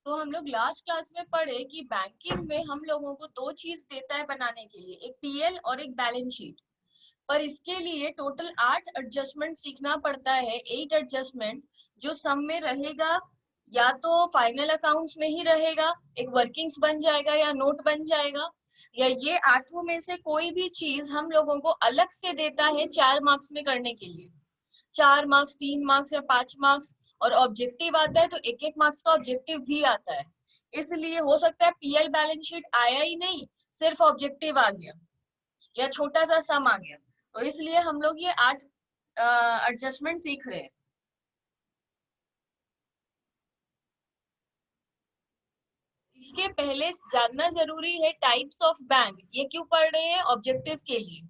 तो हम लोग लास्ट क्लास में पढ़े कि बैंकिंग में हम लोगों को दो चीज देता है बनाने के लिए, एक पीएल और एक बैलेंस शीट। पर इसके लिए टोटल 8 एडजस्टमेंट सीखना पड़ता है, 8 एडजस्टमेंट, जो सम में रहेगा या तो फाइनल अकाउंट्स में ही रहेगा, एक वर्किंग्स बन जाएगा या नोट बन जाएगा, या ये आठों में से कोई भी चीज हम लोगों को अलग से देता है 4 मार्क्स में करने के लिए। 4 मार्क्स, 3 मार्क्स या 5 मार्क्स, और ऑब्जेक्टिव आता है तो एक एक मार्क्स का ऑब्जेक्टिव भी आता है। इसलिए हो सकता है पीएल बैलेंस शीट आया ही नहीं, सिर्फ ऑब्जेक्टिव आ गया या छोटा सा सम आ गया। तो इसलिए हम लोग ये 8 एडजस्टमेंट सीख रहे हैं। इसके पहले जानना जरूरी है टाइप्स ऑफ बैंक। ये क्यों पढ़ रहे हैं? ऑब्जेक्टिव के लिए।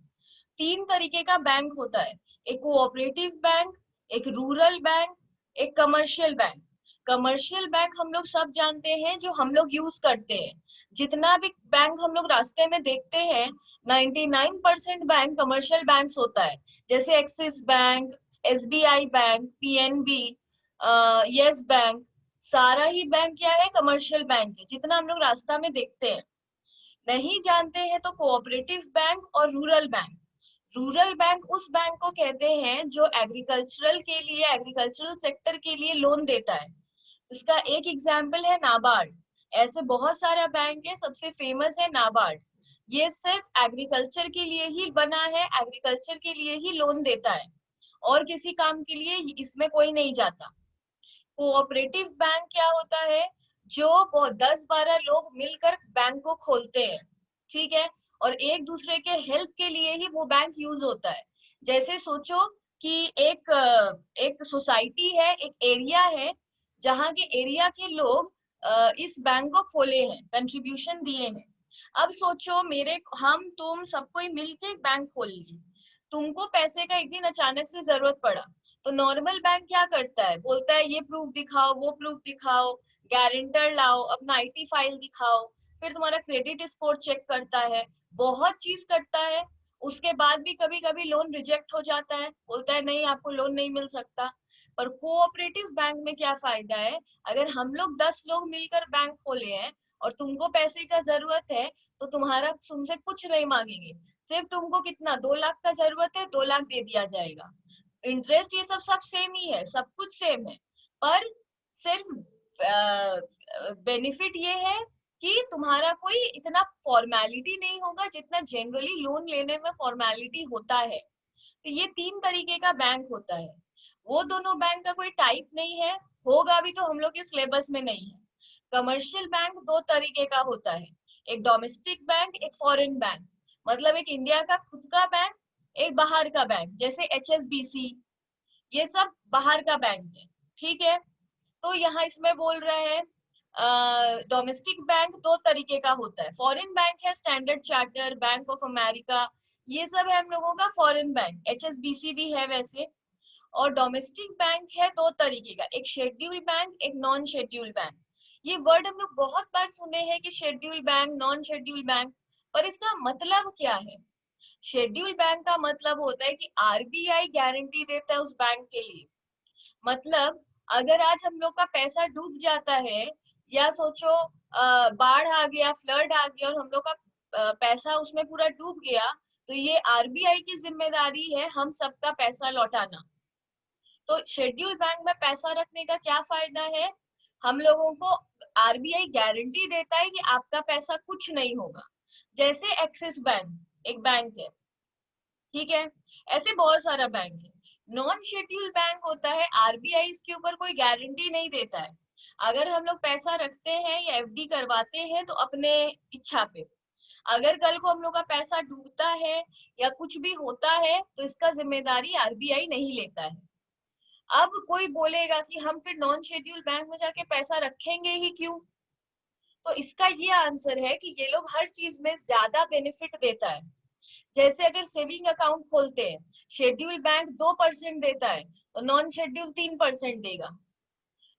3 तरीके का बैंक होता है, एक कोऑपरेटिव बैंक, एक रूरल बैंक, एक कमर्शियल बैंक। कमर्शियल बैंक हम लोग सब जानते हैं, जो हम लोग यूज करते हैं। जितना भी बैंक हम लोग रास्ते में देखते हैं, 99% बैंक कमर्शियल बैंक्स होता है। जैसे axis bank, SBI bank, PNB, yes bank, सारा ही बैंक क्या है? कमर्शियल बैंक है, जितना हम लोग रास्ता में देखते हैं। नहीं जानते हैं तो कोऑपरेटिव बैंक और रूरल बैंक। रूरल बैंक उस बैंक को कहते हैं जो एग्रीकल्चरल के लिए, एग्रीकल्चरल सेक्टर के लिए लोन देता है। इसका एक एग्जाम्पल है नाबार्ड। ऐसे बहुत सारा बैंक है, सबसे फेमस है नाबार्ड। ये सिर्फ एग्रीकल्चर के लिए ही बना है, एग्रीकल्चर के लिए ही लोन देता है, और किसी काम के लिए इसमें कोई नहीं जाता। कोऑपरेटिव बैंक क्या होता है? जो 10-12 लोग मिलकर बैंक को खोलते हैं, ठीक है, और एक दूसरे के हेल्प के लिए ही वो बैंक यूज होता है। जैसे सोचो कि एक सोसाइटी है, एक एरिया है, जहाँ के एरिया के लोग इस बैंक को खोले हैं, कंट्रीब्यूशन दिए हैं। अब सोचो मेरे हम तुम सब कोई मिलके एक बैंक खोल लिए। तुमको पैसे का एक दिन अचानक से जरूरत पड़ा, तो नॉर्मल बैंक क्या करता है? बोलता है ये प्रूफ दिखाओ, वो प्रूफ दिखाओ, गारंटर लाओ, अपना आईटी फाइल दिखाओ, फिर तुम्हारा क्रेडिट स्कोर चेक करता है, बहुत चीज करता है। उसके बाद भी कभी कभी लोन रिजेक्ट हो जाता है, बोलता है नहीं आपको लोन नहीं मिल सकता। पर कोऑपरेटिव बैंक में क्या फायदा है? अगर हम लोग 10 लोग मिलकर बैंक खोले हैं और तुमको पैसे का जरूरत है, तो तुम्हारा तुमसे कुछ नहीं मांगेंगे। सिर्फ तुमको कितना, 2 लाख का जरूरत है, 2 लाख दे दिया जाएगा। इंटरेस्ट ये सब सेम ही है, सब कुछ सेम है। पर सिर्फ बेनिफिट ये है कि तुम्हारा कोई इतना फॉर्मेलिटी नहीं होगा जितना जनरली लोन लेने में फॉर्मेलिटी होता है। तो ये 3 तरीके का बैंक होता है। वो दोनों बैंक का कोई टाइप नहीं है, होगा भी तो हम लोग के सिलेबस में नहीं है। कमर्शियल बैंक 2 तरीके का होता है, एक डोमेस्टिक बैंक, एक फॉरेन बैंक। मतलब एक इंडिया का खुद का बैंक, एक बाहर का बैंक, जैसे एचएसबीसी, ये सब बाहर का बैंक है, ठीक है। तो यहाँ इसमें बोल रहे हैं डोमेस्टिक बैंक 2 तरीके का होता है। फॉरेन बैंक है standard charter, bank of America, ये सब है हम लोगों का फॉरेन बैंक, एचएसबीसी भी है वैसे। और डोमेस्टिक बैंक है 2 तरीके का, एक शेड्यूल बैंक, एक नॉन शेड्यूल बैंक। ये वर्ड हम लोग बहुत बार सुने हैं कि schedule bank, non schedule bank, पर इसका मतलब क्या है? शेड्यूल बैंक का मतलब होता है कि आरबीआई गारंटी देता है उस बैंक के लिए। मतलब अगर आज हम लोग का पैसा डूब जाता है, या सोचो बाढ़ आ गया, फ्लड आ गया, और हम लोग का पैसा उसमें पूरा डूब गया, तो ये आरबीआई की जिम्मेदारी है हम सबका पैसा लौटाना। तो शेड्यूल बैंक में पैसा रखने का क्या फायदा है? हम लोगों को आरबीआई गारंटी देता है कि आपका पैसा कुछ नहीं होगा। जैसे एक्सिस बैंक एक बैंक है, ठीक है, ऐसे बहुत सारा बैंक है। नॉन शेड्यूल बैंक होता है, आरबीआई इसके ऊपर कोई गारंटी नहीं देता है। अगर हम लोग पैसा रखते हैं या एफडी करवाते हैं तो अपने इच्छा पे, अगर कल को हम लोग का पैसा डूबता है या कुछ भी होता है तो इसका जिम्मेदारी आरबीआई नहीं लेता है। अब कोई बोलेगा कि हम फिर नॉन शेड्यूल बैंक में जाके पैसा रखेंगे ही क्यों? तो इसका ये आंसर है कि ये लोग हर चीज में ज्यादा बेनिफिट देता है। जैसे अगर सेविंग अकाउंट खोलते हैं, शेड्यूल बैंक 2% देता है, तो नॉन शेड्यूल 3% देगा।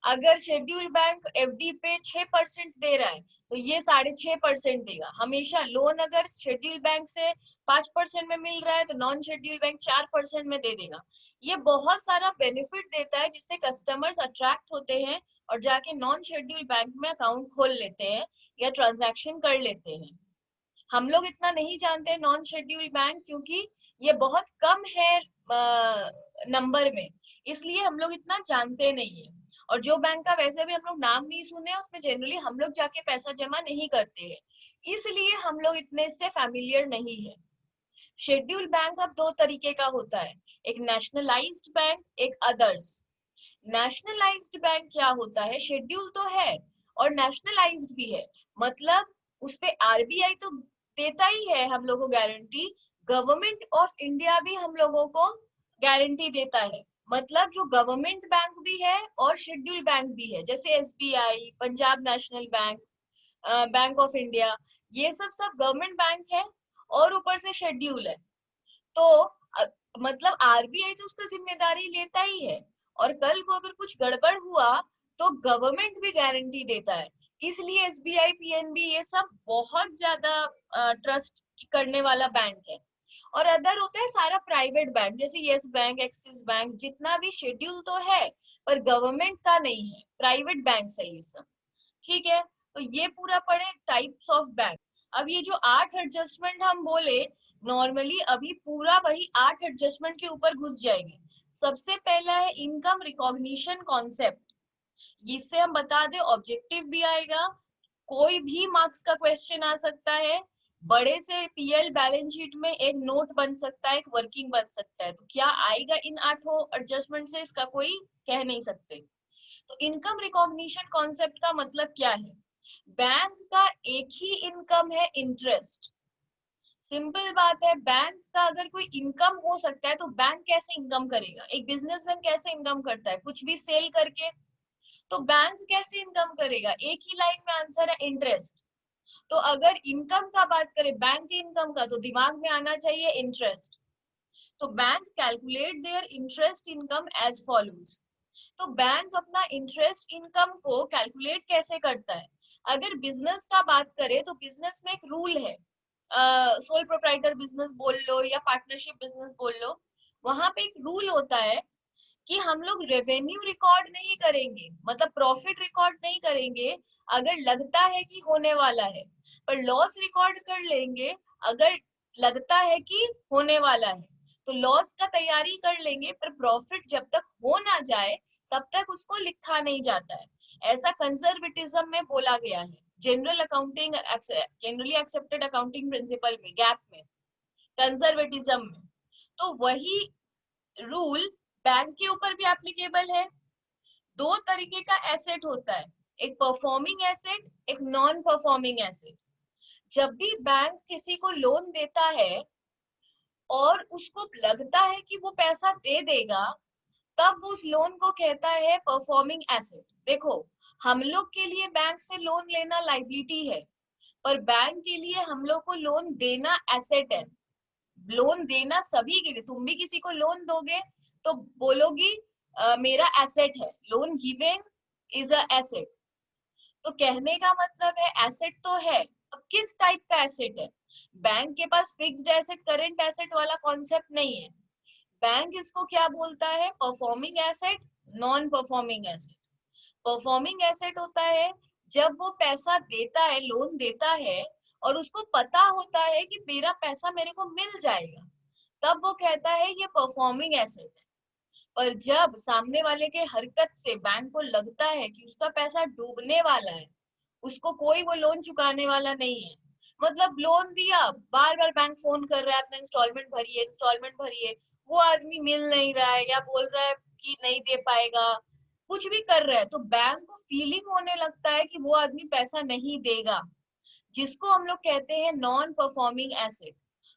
अगर शेड्यूल बैंक एफडी पे 6% दे रहा है तो ये 6.5% देगा हमेशा। लोन अगर शेड्यूल बैंक से 5% में मिल रहा है तो नॉन शेड्यूल बैंक 4% में दे देगा। ये बहुत सारा बेनिफिट देता है जिससे कस्टमर्स अट्रैक्ट होते हैं और जाके नॉन शेड्यूल बैंक में अकाउंट खोल लेते हैं या ट्रांजैक्शन कर लेते हैं। हम लोग इतना नहीं जानते नॉन शेड्यूल बैंक क्योंकि ये बहुत कम है नंबर में, इसलिए हम लोग इतना जानते नहीं है। और जो बैंक का वैसे भी हम लोग नाम नहीं सुने उसमें जनरली हम लोग जाके पैसा जमा नहीं करते हैं, इसलिए हम लोग इतने से फैमिलियर नहीं है। शेड्यूल बैंक अब दो तरीके का होता है, एक नेशनलाइज्ड बैंक, एक अदर्स। नेशनलाइज्ड बैंक क्या होता है, शेड्यूल तो है और नेशनलाइज्ड भी है, मतलब उसपे आरबीआई तो देता ही है हम लोगों को गारंटी, गवर्नमेंट ऑफ इंडिया भी हम लोगों को गारंटी देता है। मतलब जो गवर्नमेंट बैंक भी है और शेड्यूल बैंक भी है, जैसे SBI, Punjab national bank, bank of India, ये सब गवर्नमेंट बैंक है और ऊपर से शेड्यूल है। तो मतलब आरबीआई तो उसका जिम्मेदारी लेता ही है और कल को अगर कुछ गड़बड़ हुआ तो गवर्नमेंट भी गारंटी देता है। इसलिए एसबीआई, पीएनबी ये सब बहुत ज्यादा ट्रस्ट करने वाला बैंक है। और अदर होता है सारा प्राइवेट बैंक, जैसे यस बैंक, एक्सिस बैंक, जितना भी शेड्यूल तो है पर गवर्नमेंट का नहीं है, प्राइवेट बैंक है ये सब। ठीक है, तो ये पूरा पड़े टाइप्स ऑफ बैंक। अब ये जो 8 एडजस्टमेंट हम बोले, नॉर्मली अभी पूरा वही 8 एडजस्टमेंट के ऊपर घुस जाएंगे। सबसे पहला है इनकम रिकॉग्निशन कॉन्सेप्ट। इससे हम बता दें ऑब्जेक्टिव भी आएगा, कोई भी मार्क्स का क्वेश्चन आ सकता है, बड़े से पीएल बैलेंस शीट में एक नोट बन सकता है, एक वर्किंग बन सकता है। तो क्या आएगा इन 8 एडजस्टमेंट से, इसका कोई कह नहीं सकते। तो इनकम रिकॉग्निशन कॉन्सेप्ट का मतलब क्या है, बैंक का एक ही इनकम है, इंटरेस्ट। सिंपल बात है, बैंक का अगर कोई इनकम हो सकता है तो बैंक कैसे इनकम करेगा, एक बिजनेसमैन कैसे इनकम करता है, कुछ भी सेल करके। तो बैंक कैसे इनकम करेगा, एक ही लाइन में आंसर है, इंटरेस्ट। तो अगर इनकम का बात करें बैंक की इनकम का, तो दिमाग में आना चाहिए इंटरेस्ट। तो bank calculate their interest income as follows. तो बैंक अपना इंटरेस्ट इनकम को कैलकुलेट कैसे करता है, अगर बिजनेस का बात करें तो बिजनेस में एक रूल है, सोल प्रोप्राइटर बिजनेस बोल लो या पार्टनरशिप बिजनेस बोल लो, वहां पे एक रूल होता है कि हम लोग रेवेन्यू रिकॉर्ड नहीं करेंगे, मतलब प्रॉफिट रिकॉर्ड नहीं करेंगे अगर लगता है कि होने वाला है, पर लॉस रिकॉर्ड कर लेंगे अगर लगता है कि होने वाला है। तो लॉस का तैयारी कर लेंगे पर प्रॉफिट जब तक हो ना जाए तब तक उसको लिखा नहीं जाता है। ऐसा कंजर्वेटिज्म में बोला गया है, general accounting, generally accepted accounting principle में, गैप में, कंजर्वेटिज्म में। तो वही रूल बैंक के ऊपर भी एप्लीकेबल है। दो तरीके का एसेट होता है, एक परफॉर्मिंग एसेट, एक नॉन परफॉर्मिंग एसेट। जब भी बैंक किसी को लोन देता है और उसको लगता है कि वो पैसा दे देगा, तब उस लोन को कहता है परफॉर्मिंग एसेट। देखो, हम लोग के लिए बैंक से लोन लेना लाइबिलिटी है, पर बैंक के लिए हम लोग को लोन देना एसेट है। लोन देना सभी के लिए, तुम भी किसी को लोन दोगे तो बोलोगी मेरा एसेट है, loan giving is a asset. तो कहने का मतलब है एसेट तो है, अब किस टाइप का एसेट है। बैंक के पास फिक्स्ड एसेट, करंट एसेट वाला कॉन्सेप्ट नहीं है। बैंक इसको क्या बोलता है, performing asset, non performing asset. Performing asset होता है जब वो पैसा देता है, लोन देता है और उसको पता होता है कि मेरा पैसा मेरे को मिल जाएगा, तब वो कहता है ये परफॉर्मिंग एसेट है। पर जब सामने वाले के हरकत से बैंक को लगता है कि उसका पैसा डूबने वाला है, उसको कोई वो लोन चुकाने वाला नहीं है, मतलब लोन दिया, बार बार बैंक फोन कर रहा है अपना इंस्टॉलमेंट भरिए, इंस्टॉलमेंट भरिए, वो आदमी मिल नहीं रहा है या बोल रहा है कि नहीं दे पाएगा, कुछ भी कर रहा है, तो बैंक को फीलिंग होने लगता है कि वो आदमी पैसा नहीं देगा, जिसको हम लोग कहते हैं नॉन परफॉर्मिंग एसेट।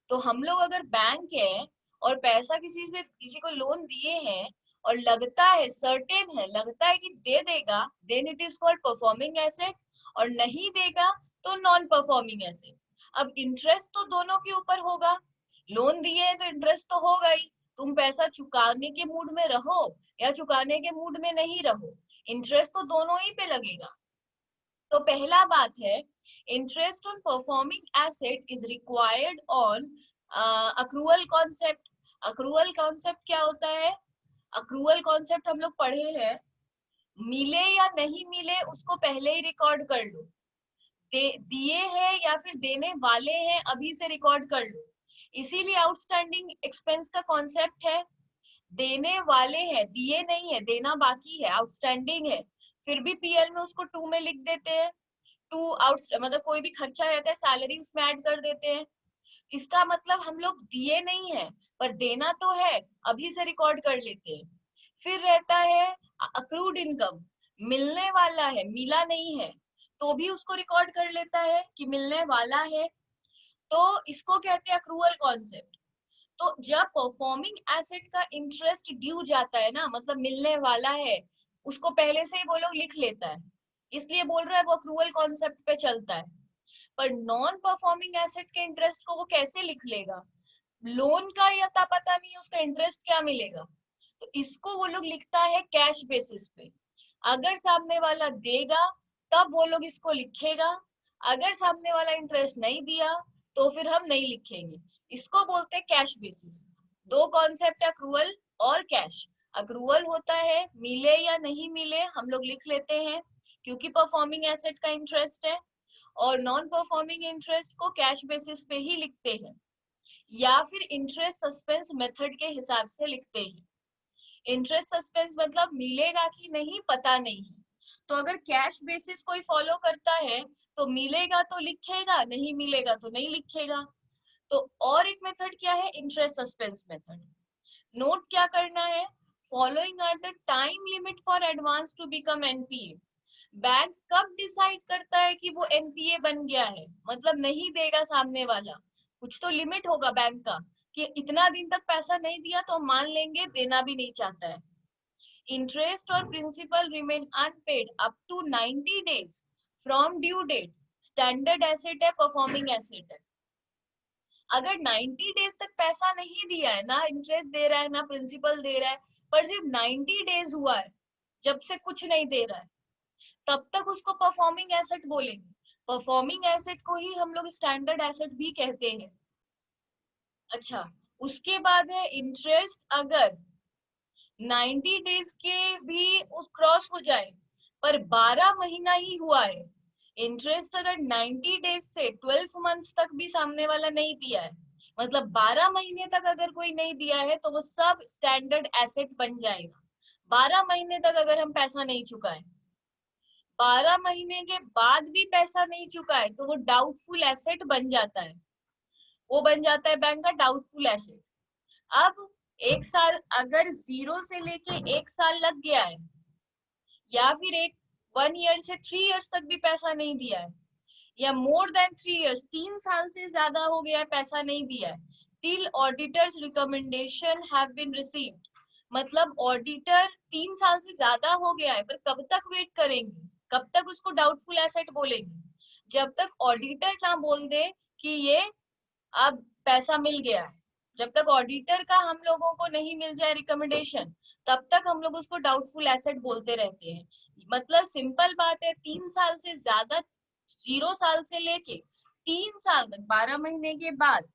तो हम लोग अगर बैंक है और पैसा किसी को लोन दिए हैं और लगता है, सर्टेन है, लगता है कि दे देगा, then it is called performing asset, और नहीं देगा तो नॉन परफॉर्मिंग एसेट। अब इंटरेस्ट तो दोनों के ऊपर होगा, लोन दिए हैं तो इंटरेस्ट तो होगा ही, तुम पैसा चुकाने के मूड में रहो या चुकाने के मूड में नहीं रहो, इंटरेस्ट तो दोनों ही पे लगेगा। तो पहला बात है, interest on performing asset is required on accrual concept. Accrual concept क्या होता है? अक्रूअल कॉन्सेप्ट हम लोग पढ़े हैं, मिले या नहीं मिले उसको पहले ही रिकॉर्ड कर लो, दिए हैं या फिर देने वाले हैं अभी से रिकॉर्ड कर लो। इसीलिए आउटस्टैंडिंग एक्सपेंस का कॉन्सेप्ट है, देने वाले हैं, दिए नहीं है, देना बाकी है, आउटस्टैंडिंग है, फिर भी पीएल में उसको 2 में लिख देते हैं। टू आउट मतलब कोई भी खर्चा रहता है सैलरी उसमें ऐड कर देते हैं। इसका मतलब हम लोग दिए नहीं है पर देना तो है, अभी से रिकॉर्ड कर लेते हैं। फिर रहता है अक्रूड इनकम, मिलने वाला है, मिला नहीं है तो भी उसको रिकॉर्ड कर लेता है कि मिलने वाला है, तो इसको कहते हैं अक्रूअल कॉन्सेप्ट। तो जब परफॉर्मिंग एसेट का इंटरेस्ट ड्यू जाता है ना, मतलब मिलने वाला है, उसको पहले से ही वो लोग लिख लेता है, इसलिए बोल रहा है वो अक्रूअल कॉन्सेप्ट पे चलता है। पर नॉन परफॉर्मिंग एसेट के इंटरेस्ट को वो कैसे लिख लेगा? लोन का या पता नहीं उसका इंटरेस्ट क्या मिलेगा, तो इसको वो लोग लिखता है कैश बेसिस पे। अगर सामने वाला देगा तब वो लोग इसको लिखेगा, अगर सामने वाला इंटरेस्ट नहीं दिया तो फिर हम नहीं लिखेंगे, इसको बोलते हैं कैश बेसिस। दो कॉन्सेप्ट है, अक्रूअल और कैश। अक्रूअल होता है मिले या नहीं मिले हम लोग लिख लेते हैं क्योंकि परफॉर्मिंग एसेट का इंटरेस्ट है, और नॉन परफॉर्मिंग इंटरेस्ट को कैश बेसिस पे ही लिखते हैं या फिर इंटरेस्ट सस्पेंस मेथड के हिसाब से लिखते हैं। इंटरेस्ट सस्पेंस मतलब मिलेगा कि नहीं पता नहीं है, तो अगर कैश बेसिस कोई फॉलो करता है तो मिलेगा तो लिखेगा, नहीं मिलेगा तो नहीं लिखेगा। तो और एक मेथड क्या है, इंटरेस्ट सस्पेंस मेथड। नोट क्या करना है, following are the time limit for advance to become NPA. Bank कब डिसाइड करता है कि वो एनपीए बन गया है, मतलब नहीं देगा सामने वाला, कुछ तो लिमिट होगा बैंक का कि इतना दिन तक पैसा नहीं दिया तो मान लेंगे देना भी नहीं चाहता है। इंटरेस्ट और principal remain unpaid up to 90 days from due date, standard asset है, परफॉर्मिंग एसेट है। अगर 90 डेज तक पैसा नहीं दिया है, ना इंटरेस्ट दे रहा है ना प्रिंसिपल दे रहा है, पर सिर्फ 90 डेज हुआ है जब से कुछ नहीं दे रहा है, तब तक उसको परफॉर्मिंग एसेट बोलेंगे। परफॉर्मिंग एसेट को ही हम लोग स्टैंडर्ड एसेट भी कहते हैं। अच्छा, उसके बाद है इंटरेस्ट अगर 90 डेज के भी उस क्रॉस हो जाए पर 12 महीना ही हुआ है, इंटरेस्ट अगर 90 डेज से 12 मंथ्स तक भी सामने वाला नहीं दिया है, मतलब 12 महीने तक अगर कोई नहीं दिया है तो वो सब स्टैंडर्ड एसेट बन जाएगा। 12 महीने तक अगर हम पैसा नहीं चुकाए, 12 महीने के बाद भी पैसा नहीं चुका है तो वो डाउटफुल एसेट बन जाता है, वो बन जाता है बैंक का डाउटफुल एसेट। अब एक साल अगर 0 से लेके 1 साल लग गया है या फिर 1 ईयर से 3 इयर्स तक भी पैसा नहीं दिया है, या मोर देन 3 इयर्स 3 साल से ज्यादा हो गया है पैसा नहीं दिया है, till auditors recommendation have been received, मतलब ऑडिटर 3 साल से ज्यादा हो गया है पर कब तक वेट करेंगे, कब तक उसको डाउटफुल एसेट बोलेंगे, जब तक ऑडिटर ना बोल दे कि ये अब पैसा मिल गया है। जब तक ऑडिटर का हम लोगों को नहीं मिल जाए रिकमेंडेशन, तब तक हम लोग उसको डाउटफुल एसेट बोलते रहते हैं। मतलब सिंपल बात है, 3 साल से ज्यादा, 0 साल से लेके 3 साल तक, 12 महीने के बाद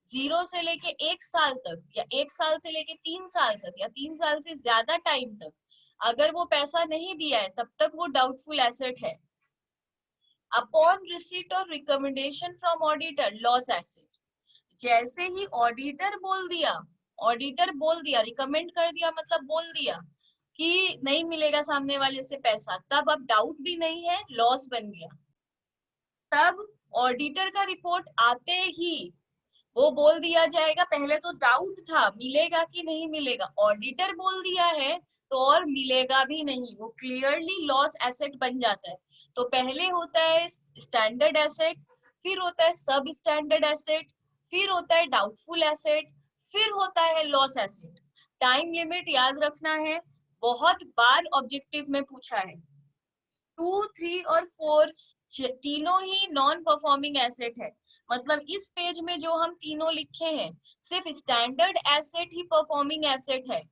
0 से लेके 1 साल तक, या 1 साल से लेके 3 साल तक, या 3 साल से ज्यादा टाइम तक अगर वो पैसा नहीं दिया है तब तक वो डाउटफुल एसेट है। अपॉन रिसीट और recommendation from auditor, loss asset. जैसे ही ऑडिटर बोल दिया रिकमेंड कर दिया, मतलब बोल दिया कि नहीं मिलेगा सामने वाले से पैसा, तब अब डाउट भी नहीं है, लॉस बन गया। तब ऑडिटर का रिपोर्ट आते ही वो बोल दिया जाएगा, पहले तो डाउट था मिलेगा कि नहीं मिलेगा, ऑडिटर बोल दिया है तो और मिलेगा भी नहीं, वो क्लियरली लॉस एसेट बन जाता है। तो पहले होता है स्टैंडर्ड एसेट, फिर होता है सब स्टैंडर्ड एसेट, फिर होता है डाउटफुल एसेट, फिर होता है लॉस एसेट। टाइम लिमिट याद रखना है, बहुत बार ऑब्जेक्टिव में पूछा है। 2, 3 और 4 तीनों ही नॉन परफॉर्मिंग एसेट है, मतलब इस पेज में जो हम तीनों लिखे हैं सिर्फ स्टैंडर्ड एसेट ही परफॉर्मिंग एसेट है,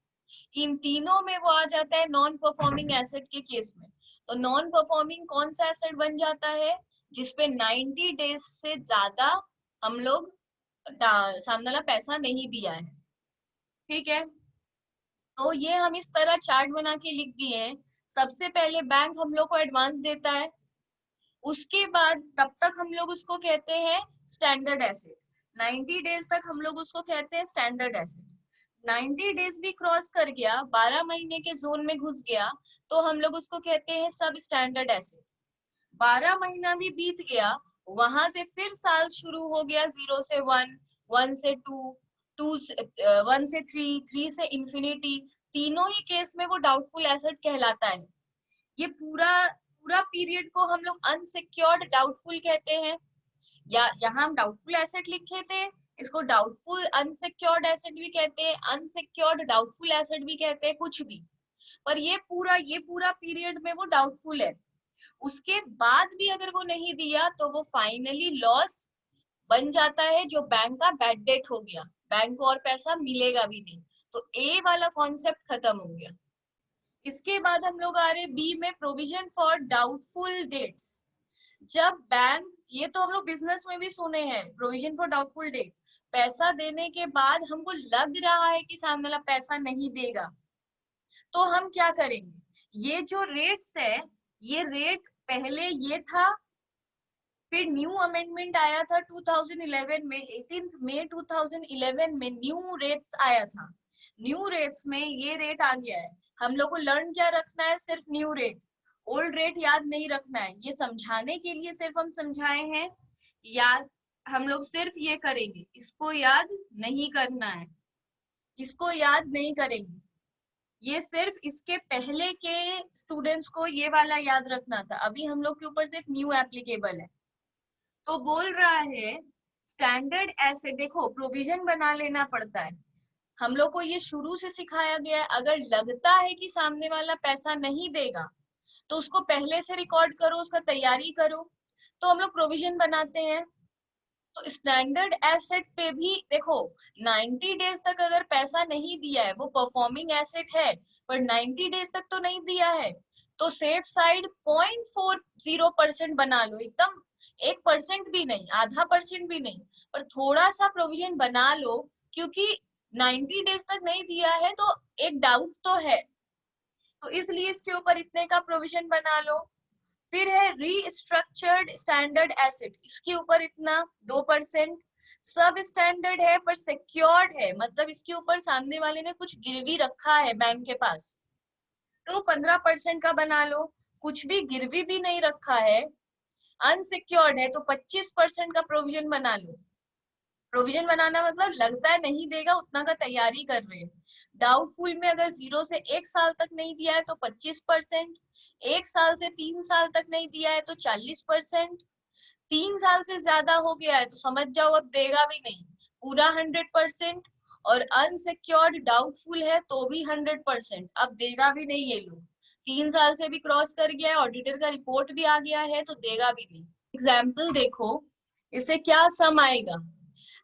इन तीनों में वो आ जाता है नॉन परफॉर्मिंग एसेट के केस में। तो नॉन परफॉर्मिंग कौन सा एसेट बन जाता है, जिसपे 90 डेज से ज्यादा हम लोग सामने वाला पैसा नहीं दिया है। ठीक है, तो ये हम इस तरह चार्ट बना के लिख दिए हैं। सबसे पहले बैंक हम लोग को एडवांस देता है, उसके बाद तब तक हम लोग उसको कहते हैं स्टैंडर्ड एसेट। 90 डेज तक हम लोग उसको कहते हैं स्टैंडर्ड एसेट। 90 डेज भी क्रॉस कर गया, 12 महीने के जोन में घुस गया, तो हम लोग उसको कहते हैं सब स्टैंडर्ड एसेट। 12 महीना भी बीत गया, वहां से फिर साल शुरू हो गया, 0 से 1, 1 से 2, 2 से 1 से 3, 3 से इंफिनिटी, तीनों ही केस में वो डाउटफुल एसेट कहलाता है। ये पूरा पूरा पीरियड को हम लोग अनसिक्योर्ड डाउटफुल कहते हैं, या यहाँ हम डाउटफुल एसेट लिखे थे, इसको डाउटफुल अनसिक्योर्ड एसेट भी कहते हैं, अनसिक्योर्ड डाउटफुल एसेट भी कहते हैं, कुछ भी। पर ये पूरा पीरियड में वो डाउटफुल है। उसके बाद भी अगर वो नहीं दिया तो वो फाइनली लॉस बन जाता है, जो बैंक का बैड डेट हो गया, बैंक को और पैसा मिलेगा भी नहीं। तो ए वाला कॉन्सेप्ट खत्म हो गया। इसके बाद हम लोग आ रहे बी में, प्रोविजन फॉर डाउटफुल डेट्स। जब बैंक, ये तो हम लोग बिजनेस में भी सुने हैं, प्रोविजन फॉर डाउटफुल डेट, पैसा देने के बाद हमको लग रहा है कि सामने वाला पैसा नहीं देगा, तो हम क्या करेंगे, ये जो रेट्स है, ये रेट पहले ये था, फिर न्यू अमेंडमेंट आया था 2011 में, 18 मई 2011 में न्यू रेट्स आया था। न्यू रेट्स में ये रेट आ गया है। हम लोग को लर्न क्या रखना है, सिर्फ न्यू रेट, ओल्ड रेट याद नहीं रखना है। ये समझाने के लिए सिर्फ हम समझाए हैं, याद हम लोग सिर्फ ये करेंगे, इसको याद नहीं करना है, इसको याद नहीं करेंगे। ये सिर्फ इसके पहले के स्टूडेंट्स को ये वाला याद रखना था, अभी हम लोग के ऊपर सिर्फ न्यू एप्लीकेबल है। तो बोल रहा है स्टैंडर्ड एसेट, देखो प्रोविजन बना लेना पड़ता है, हम लोग को ये शुरू से सिखाया गया है। अगर लगता है कि सामने वाला पैसा नहीं देगा तो उसको पहले से रिकॉर्ड करो, उसका तैयारी करो, तो हम लोग प्रोविजन बनाते हैं। तो स्टैंडर्ड एसेट पे भी देखो, 90 डेज तक अगर पैसा नहीं दिया है, वो परफॉर्मिंग एसेट है, पर 90 डेज तक तो नहीं दिया है, तो सेफ साइड 0.40% बना लो, एकदम 1% भी नहीं, आधा % भी नहीं, पर थोड़ा सा प्रोविजन बना लो, क्योंकि 90 डेज तक नहीं दिया है तो एक डाउट तो है, तो इसलिए इसके ऊपर इतने का प्रोविजन बना लो। फिर है रीस्ट्रक्चर्ड स्टैंडर्ड एसेट, इसके ऊपर इतना 2%। सब स्टैंडर्ड है पर सिक्योर्ड है, मतलब इसके ऊपर सामने वाले ने कुछ गिरवी रखा है बैंक के पास, तो 15% का बना लो। कुछ भी गिरवी भी नहीं रखा है, अनसिक्योर्ड है, तो 25% का प्रोविजन बना लो। प्रोविजन बनाना मतलब लगता है नहीं देगा, उतना का तैयारी कर रहे हैं। डाउटफुल में अगर 0 से 1 साल तक नहीं दिया है तो 25%, 1 साल से 3 साल तक नहीं दिया है तो 40%, 3 साल से ज्यादा हो गया है तो समझ जाओ अब देगा भी नहीं, पूरा 100%, और अनसिक्योर्ड डाउटफुल है तो भी 100%, अब देगा भी नहीं ये लोग। 3 साल से भी क्रॉस कर गया है, ऑडिटर का रिपोर्ट भी आ गया है, तो देगा भी नहीं। एग्जाम्पल देखो, इससे क्या सम आएगा,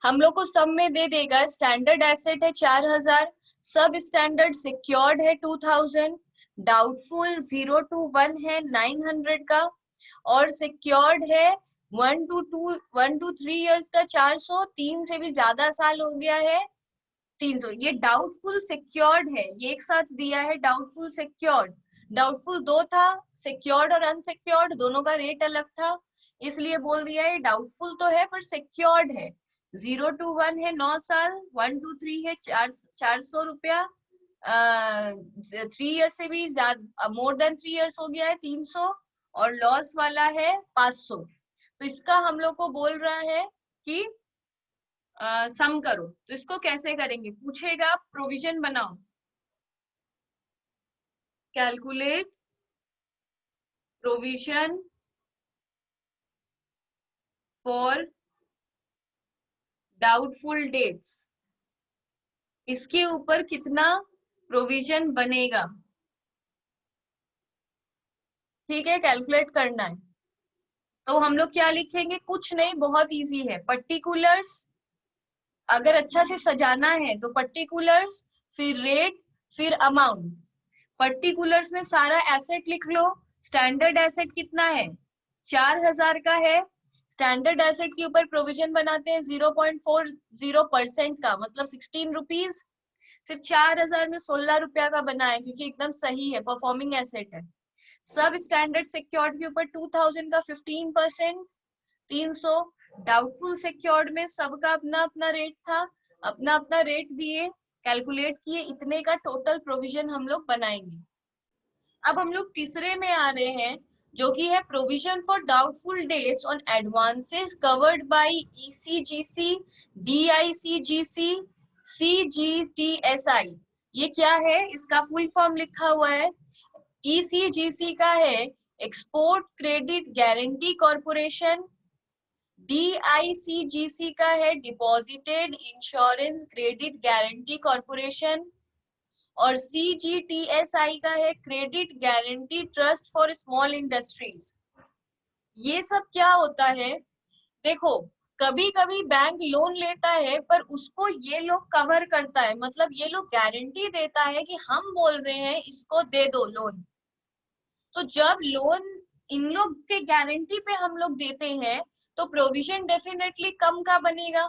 हम लोग को सब में दे देगा, स्टैंडर्ड एसेट है 4000, सब स्टैंडर्ड सिक्योर्ड है 2000, डाउटफुल 0 to 1 है 900 का, और सिक्योर्ड है 1 to 3 इयर्स का 400, 3 से भी ज्यादा साल हो गया है 300। ये डाउटफुल सिक्योर्ड है, ये एक साथ दिया है, डाउटफुल सिक्योर्ड। डाउटफुल दो था, सिक्योर्ड और अनसिक्योर्ड दोनों का रेट अलग था, इसलिए बोल दिया है डाउटफुल तो है पर सिक्योर्ड है। 0 to 1 है 9 साल, 1 to 3 है 400 रुपया, 3 ईयर से भी ज्यादा, मोर देन 3 इयर्स हो गया है 300, और लॉस वाला है 500। तो इसका हम लोग को बोल रहा है कि सम करो, तो इसको कैसे करेंगे, पूछेगा प्रोविजन बनाओ, calculate provision for doubtful dates, इसके ऊपर कितना प्रोविजन बनेगा, ठीक है, कैलकुलेट करना है। तो हम लोग क्या लिखेंगे, कुछ नहीं, बहुत इजी है, पर्टिकुलर्स, अगर अच्छा से सजाना है तो पर्टिकुलर्स, फिर रेट, फिर अमाउंट, पर्टिकुलर्स में सारा एसेट लिख लो। स्टैंडर्ड एसेट कितना है, 4000 का है। स्टैंडर्ड एसेट के ऊपर प्रोविजन बनाते हैं 0.40% का, मतलब 16 रुपीज। सिर्फ 4000 में 16 रुपया का बना है, क्योंकि एकदम सही है, परफॉर्मिंग एसेट है। सब स्टैंडर्ड सिक्योर्ड के ऊपर 2000 का 15%, 300। डाउटफुल सिक्योर्ड में सबका अपना अपना रेट था, अपना अपना रेट दिए, कैलकुलेट किए, इतने का टोटल प्रोविजन हम लोग बनाएंगे। अब हम लोग तीसरे में आ रहे हैं, जो कि है provision for doubtful debts on advances covered by ECGC, DICGC, CGTSI. ये क्या है, इसका फुल फॉर्म लिखा हुआ है। ईसीजीसी का है export credit guarantee corporation, DICGC का है deposited insurance credit guarantee corporation, और सीजीटीएसआई का है credit guarantee trust for small industries. ये सब क्या होता है, देखो कभी कभी बैंक लोन लेता है पर उसको ये लोग कवर करता है, मतलब ये लोग गारंटी देता है कि हम बोल रहे हैं इसको दे दो लोन। तो जब लोन इन लोग के गारंटी पे हम लोग देते हैं तो प्रोविजन डेफिनेटली कम का बनेगा।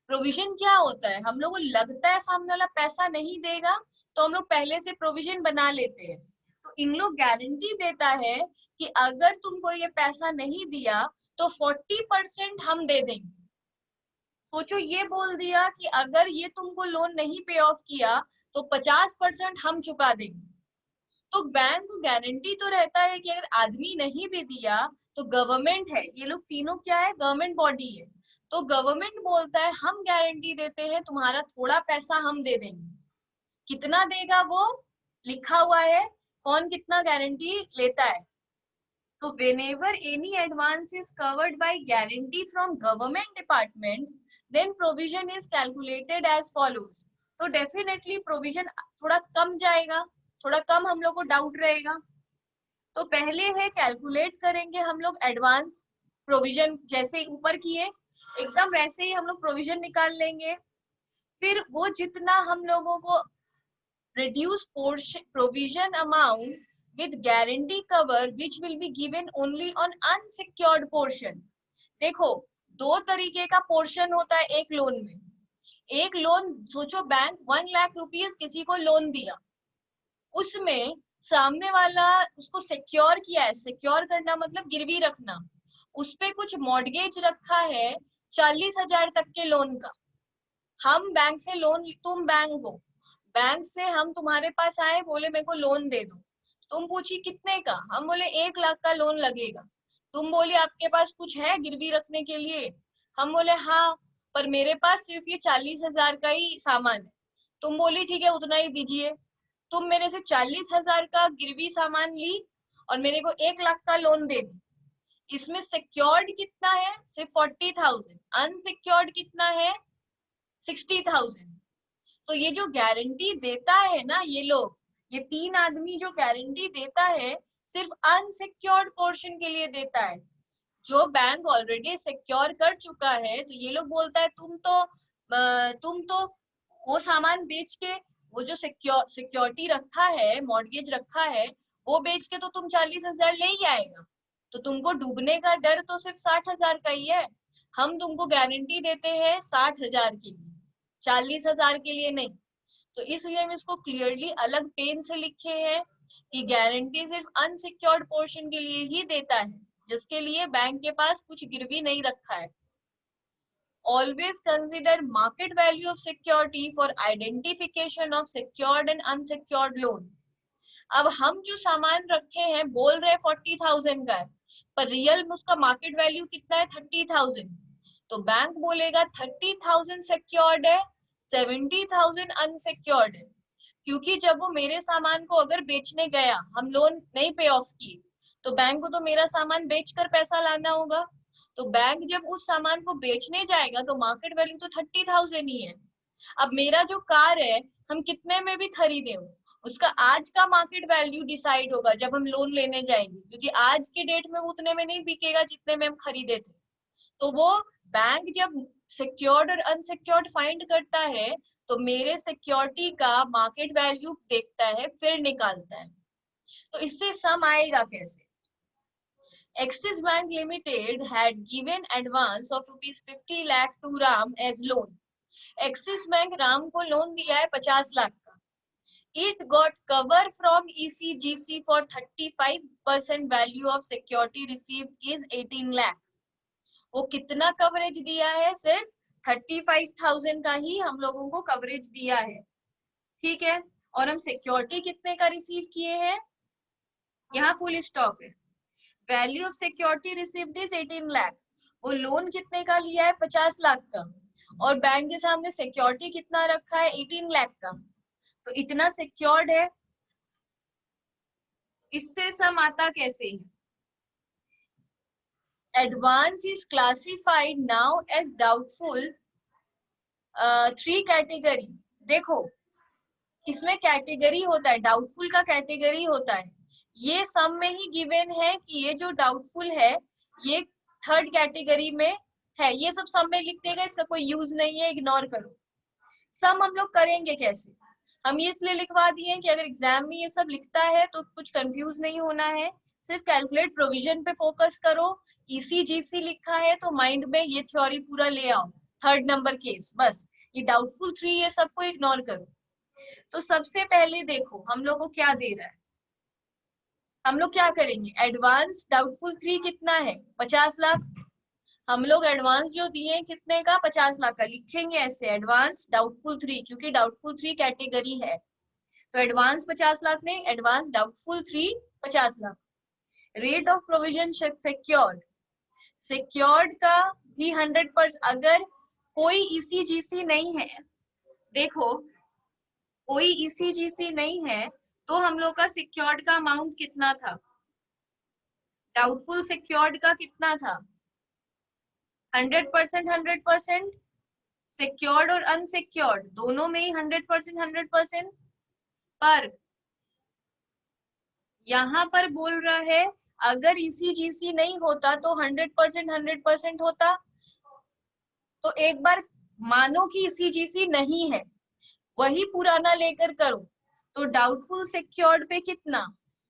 प्रोविजन क्या होता है, हम लोग को लगता है सामने वाला पैसा नहीं देगा तो हम लोग पहले से प्रोविजन बना लेते हैं। तो इन लोग गारंटी देता है कि अगर तुमको ये पैसा नहीं दिया तो 40% हम दे देंगे। सोचो, ये बोल दिया कि अगर ये तुमको लोन नहीं पे ऑफ किया तो 50% हम चुका देंगे। तो बैंक को गारंटी तो रहता है कि अगर आदमी नहीं भी दिया तो गवर्नमेंट है, ये लोग तीनों क्या है, गवर्नमेंट बॉडी है। तो गवर्नमेंट बोलता है हम गारंटी देते हैं, तुम्हारा थोड़ा पैसा हम दे देंगे। कितना देगा वो लिखा हुआ है, कौन कितना गारंटी लेता है। तो whenever any advance is covered by guarantee from government department, then provision is calculated as follows. तो definitely provision थोड़ा कम जाएगा, थोड़ा कम हम लोग को डाउट रहेगा। तो पहले है कैलकुलेट करेंगे हम लोग एडवांस प्रोविजन, जैसे ऊपर किए एकदम वैसे ही हम लोग प्रोविजन निकाल लेंगे। फिर वो जितना हम लोगों को reduce portion provision amount with guarantee cover which will be given only on unsecured portion। देखो दो तरीके का पोर्शन होता है एक लोन में। एक लोन सोचो, बैंक 1 लाख रुपीस किसी को लोन दिया, उसमें सामने वाला उसको सिक्योर किया है, सिक्योर करना मतलब गिरवी रखना, उसपे कुछ मॉर्गेज रखा है 40,000 तक के लोन का। हम बैंक से लोन, तुम बैंक हो, बैंक से हम तुम्हारे पास आए, बोले मेरे को लोन दे दो। तुम पूछी कितने का, हम बोले 1 लाख का लोन लगेगा। तुम बोली आपके पास कुछ है गिरवी रखने के लिए, हम बोले हाँ, पर मेरे पास सिर्फ ये 40,000 का ही सामान है। तुम बोली ठीक है उतना ही दीजिए। तुम मेरे से 40,000 का गिरवी सामान ली और मेरे को 1 लाख का लोन दे दी। इसमें सिक्योर्ड कितना है, सिर्फ 40,000, अनसिक्योर्ड कितना है 60,000। तो ये जो गारंटी देता है ना ये लोग, ये तीन आदमी जो गारंटी देता है सिर्फ अनसिक्योर्ड पोर्शन के लिए देता है। जो बैंक ऑलरेडी सिक्योर कर चुका है तो ये लोग बोलता है तुम तो वो सामान बेच के, वो जो सिक्योरिटी रखा है, मॉर्गेज रखा है, वो बेच के तो तुम 40,000 ले ही आएगा। तो तुमको डूबने का डर तो सिर्फ 60,000 का ही है। हम तुमको गारंटी देते हैं 60,000 के लिए, 40,000 के लिए नहीं। तो इसलिए हम इसको क्लियरली अलग पेन से लिखे हैं कि गारंटी सिर्फ अनसिक्योर्ड पोर्शन के लिए ही देता है, जिसके लिए बैंक के पास कुछ गिरवी नहीं रखा है। Always consider market value of security for identification of secured and unsecured loan। अब हम जो सामान रखे हैं बोल रहे 40,000 का है, पर रियल में उसका मार्केट वैल्यू कितना है 30,000। तो बैंक बोलेगा 30,000 सिक्योर्ड है, 70,000 अनसिक्योर्ड है। क्योंकि जब वो मेरे सामान को अगर बेचने गया, हम लोन नहीं पे ऑफ किए, तो बैंक को तो मेरा सामान बेचकर पैसा लाना होगा। तो बैंक जब उस सामान को बेचने जाएगा तो मार्केट वैल्यू तो 30,000 ही है। अब मेरा जो कार है हम कितने में भी खरीदे हो, उसका आज का मार्केट वैल्यू डिसाइड होगा जब हम लोन लेने जाएंगे, क्योंकि आज के डेट में वो उतने में नहीं बिकेगा जितने में हम खरीदे थे। तो वो बैंक जब सिक्योर्ड और अनसिक्योर्ड फाइंड करता है तो मेरे सिक्योरिटी का मार्केट वैल्यू देखता है फिर निकालता है। तो इससे सम आएगा कैसे? Axis Bank Limited had given advance of rupees 50 lakh to Ram as loan. Axis Bank Ram को लोन दिया है 50 लाख का। It got cover from ECGC for 35% value of security received is 18 lakh. वो कितना कवरेज दिया है? सिर्फ 35,000 का ही हम लोगों को कवरेज दिया है, ठीक है। और हम सिक्योरिटी कितने का रिसीव किए हैं? यहाँ फुल स्टॉप है। Value of security received is 18 lakh. वो लोन कितने का लिया है? 50 लाख का। और बैंक के सामने सिक्योरिटी कितना रखा है? 18 लाख का। तो इतना सिक्योर्ड है। इससे सम आता कैसे है? Advance is classified now as doubtful 3 category. देखो इसमें कैटेगरी होता है, डाउटफुल का कैटेगरी होता है। ये सम में ही गिवन है कि ये जो डाउटफुल है ये 3rd कैटेगरी में है। ये सब सम में लिख देगा, इसका कोई यूज नहीं है, इग्नोर करो। सम हम लोग करेंगे कैसे? हम ये इसलिए लिखवा दिए कि अगर एग्जाम में ये सब लिखता है तो कुछ कंफ्यूज नहीं होना है, सिर्फ कैलकुलेट प्रोविजन पे फोकस करो। ECGC लिखा है तो माइंड में ये थ्योरी पूरा ले आओ, 3rd नंबर केस, बस। ये डाउटफुल 3 ये सबको इग्नोर करो। तो सबसे पहले देखो हम लोग को क्या दे रहा है। हम लोग क्या करेंगे? एडवांस डाउटफुल 3 कितना है? 50 लाख। हम लोग एडवांस जो दिए कितने का? 50 लाख का। लिखेंगे ऐसे एडवांस डाउटफुल 3, क्योंकि डाउटफुल 3 कैटेगरी है। तो एडवांस 50 लाख नहीं, advance doubtful 3 50 lakh. Rate of provision secured, secured का भी 100%। अगर कोई ECGC नहीं है, देखो कोई ECGC नहीं है तो हम लोग का सिक्योर्ड का अमाउंट कितना था? डाउटफुल सिक्योर्ड का कितना था? 100%। 100% सिक्योर्ड और अनसिक्योर्ड दोनों में ही 100%। 100% पर यहाँ पर बोल रहा है अगर ECGC नहीं होता तो 100%। 100% होता। तो एक बार मानो कि ECGC नहीं है, वही पुराना लेकर करो। तो डाउटफुल सिक्योर्ड पे कितना?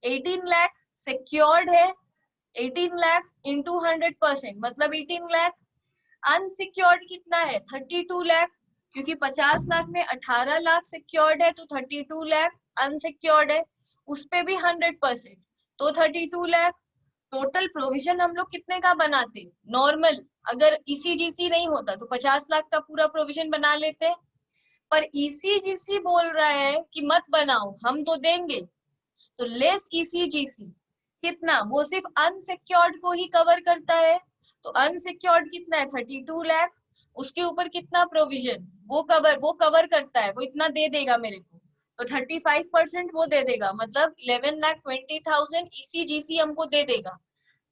18 लाख। सिक्योर्ड है 18 लाख इंटू 100%, मतलब 18 लाख। अनसिक्योर्ड कितना है? 32 लाख, क्योंकि 50 लाख में 18 लाख सिक्योर्ड है तो 32 लाख अनसिक्योर्ड है। उस पे भी 100%, तो 32 लाख। टोटल प्रोविजन हम लोग कितने का बनाते? नॉर्मल अगर ECGC नहीं होता तो 50 लाख का पूरा प्रोविजन बना लेते, पर ECGC बोल रहा है कि मत बनाओ, हम तो देंगे। तो लेस ECGC कितना? वो सिर्फ अनसिक्योर्ड को ही कवर करता है। तो अनसिक्योर्ड कितना है? 32 लाख। उसके ऊपर कितना प्रोविजन? वो कवर करता है, वो इतना दे देगा मेरे को। तो 35% वो दे देगा, मतलब 11,20,000 ECGC हमको दे देगा।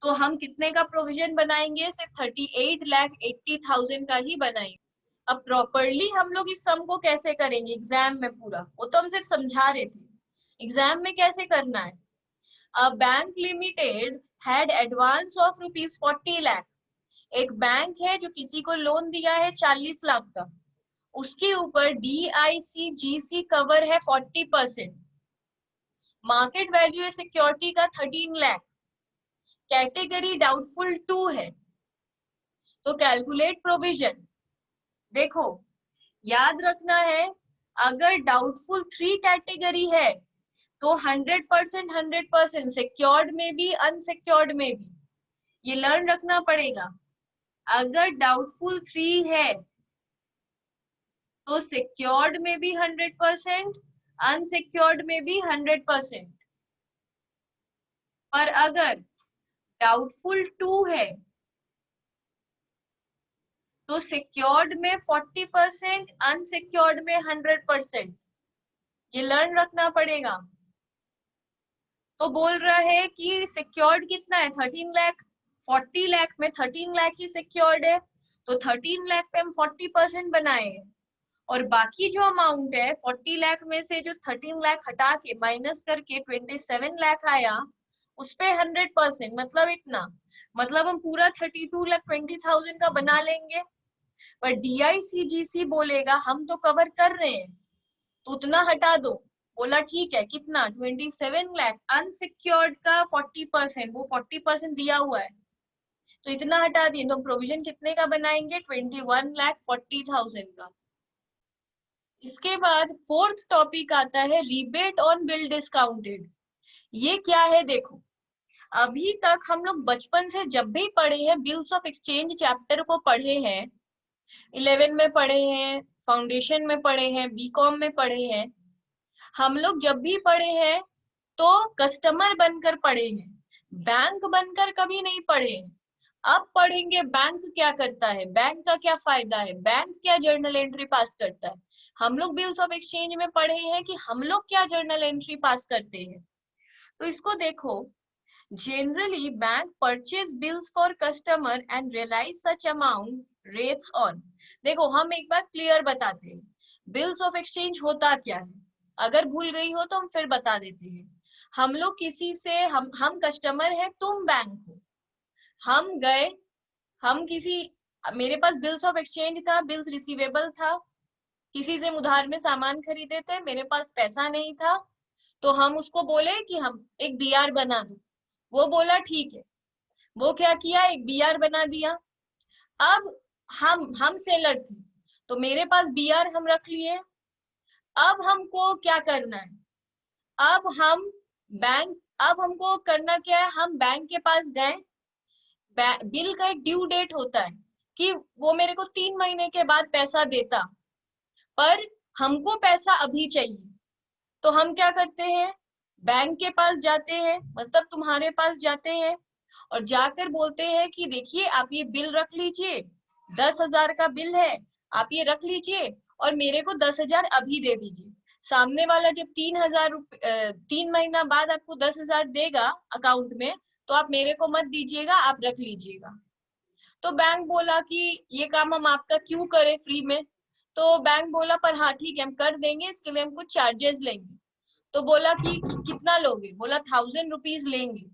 तो हम कितने का प्रोविजन बनाएंगे? सिर्फ 38,80,000 का ही बनाएंगे। अब प्रॉपरली हम लोग इस सम को कैसे करेंगे एग्जाम में पूरा, वो तो हम सिर्फ समझा रहे थे। एग्जाम में कैसे करना है? A bank limited had advance of rupees 40 lakh. एक बैंक है जो किसी को लोन दिया है 40 लाख का, उसके ऊपर DICGC कवर है 40%। मार्केट वैल्यू है सिक्योरिटी का 13 लाख। कैटेगरी डाउटफुल 2 है। तो कैलकुलेट प्रोविजन। देखो याद रखना है, अगर डाउटफुल 3 कैटेगरी है तो 100%। 100% सिक्योर्ड में भी अनसिक्योर्ड में भी, ये लर्न रखना पड़ेगा। अगर डाउटफुल 3 है तो सिक्योर्ड में भी 100%, अनसिक्योर्ड में भी 100%। पर अगर डाउटफुल 2 है तो सिक्योर्ड में 40%, अनसिक्योर्ड में 100%। ये लर्न रखना पड़ेगा। तो बोल रहा है कि सिक्योर्ड कितना है? 13 लाख। 40 लाख में 13 लाख ही सिक्योर्ड है, तो 13 लाख पे हम 40% बनाए, और बाकी जो अमाउंट है 40 लाख में से जो 13 लाख हटा के माइनस करके 27 लाख आया, उस पे 100%, मतलब इतना। मतलब हम पूरा 32,20,000 का बना लेंगे। पर DICGC बोलेगा हम तो कवर कर रहे हैं तो उतना हटा दो। बोला ठीक है, कितना? 27 लाख। अनसिक्योर्ड का 40%, वो 40% दिया हुआ है तो इतना हटा दिए, तो प्रोविजन कितने का बनाएंगे? 21,40,000 का। इसके बाद फोर्थ टॉपिक आता है रिबेट ऑन बिल डिस्काउंटेड। ये क्या है देखो, अभी तक हम लोग बचपन से जब भी पढ़े हैं बिल्स ऑफ एक्सचेंज चैप्टर को पढ़े हैं, 11 में पढ़े हैं, फाउंडेशन में पढ़े हैं, बीकॉम में पढ़े हैं, हम लोग जब भी पढ़े हैं तो कस्टमर बनकर पढ़े हैं, बैंक बनकर कभी नहीं पढ़े हैं। अब पढ़ेंगे बैंक क्या करता है, बैंक का क्या फायदा है, बैंक क्या जर्नल एंट्री पास करता है। हम लोग बिल्स ऑफ एक्सचेंज में पढ़े हैं कि हम लोग क्या जर्नल एंट्री पास करते हैं। तो इसको देखो, generally bank purchase bills for customer and realize such amount rates on। देखो हम एक बात क्लियर बताते हैं, बिल्स ऑफ एक्सचेंज होता क्या है, अगर भूल गई हो तो हम फिर बता देते हैं। हम लोग किसी से, हम कस्टमर है, तुम बैंक हो, हम गए, हम किसी, मेरे पास बिल्स ऑफ एक्सचेंज था, बिल्स रिसीवेबल था, किसी से उधार में सामान खरीदे थे, मेरे पास पैसा नहीं था, तो हम उसको बोले कि हम एक BR बना दो। वो बोला ठीक है, वो क्या किया, एक BR बना दिया। अब हम सेलर थे तो मेरे पास BR हम रख लिए। अब हमको क्या करना है, अब हम बैंक, अब हमको करना क्या है, हम बैंक के पास गए, बिल का एक ड्यू डेट होता है कि वो मेरे को 3 महीने के बाद पैसा देता, पर हमको पैसा अभी चाहिए। तो हम क्या करते हैं, बैंक के पास जाते हैं, मतलब तुम्हारे पास जाते हैं और जाकर बोलते हैं कि देखिए आप ये बिल रख लीजिए, 10,000 का बिल है, आप ये रख लीजिए और मेरे को 10,000 अभी दे दीजिए। सामने वाला जब 3 महीना बाद आपको 10,000 देगा अकाउंट में, तो आप मेरे को मत दीजिएगा, आप रख लीजिएगा। तो बैंक बोला कि ये काम हम आपका क्यों करें फ्री में। तो बैंक बोला पर हाँ ठीक है हम कर देंगे, इसके लिए हम कुछ चार्जेस लेंगे। तो बोला कि कितना लोगे, बोला 1,000 रुपीज लेंगे,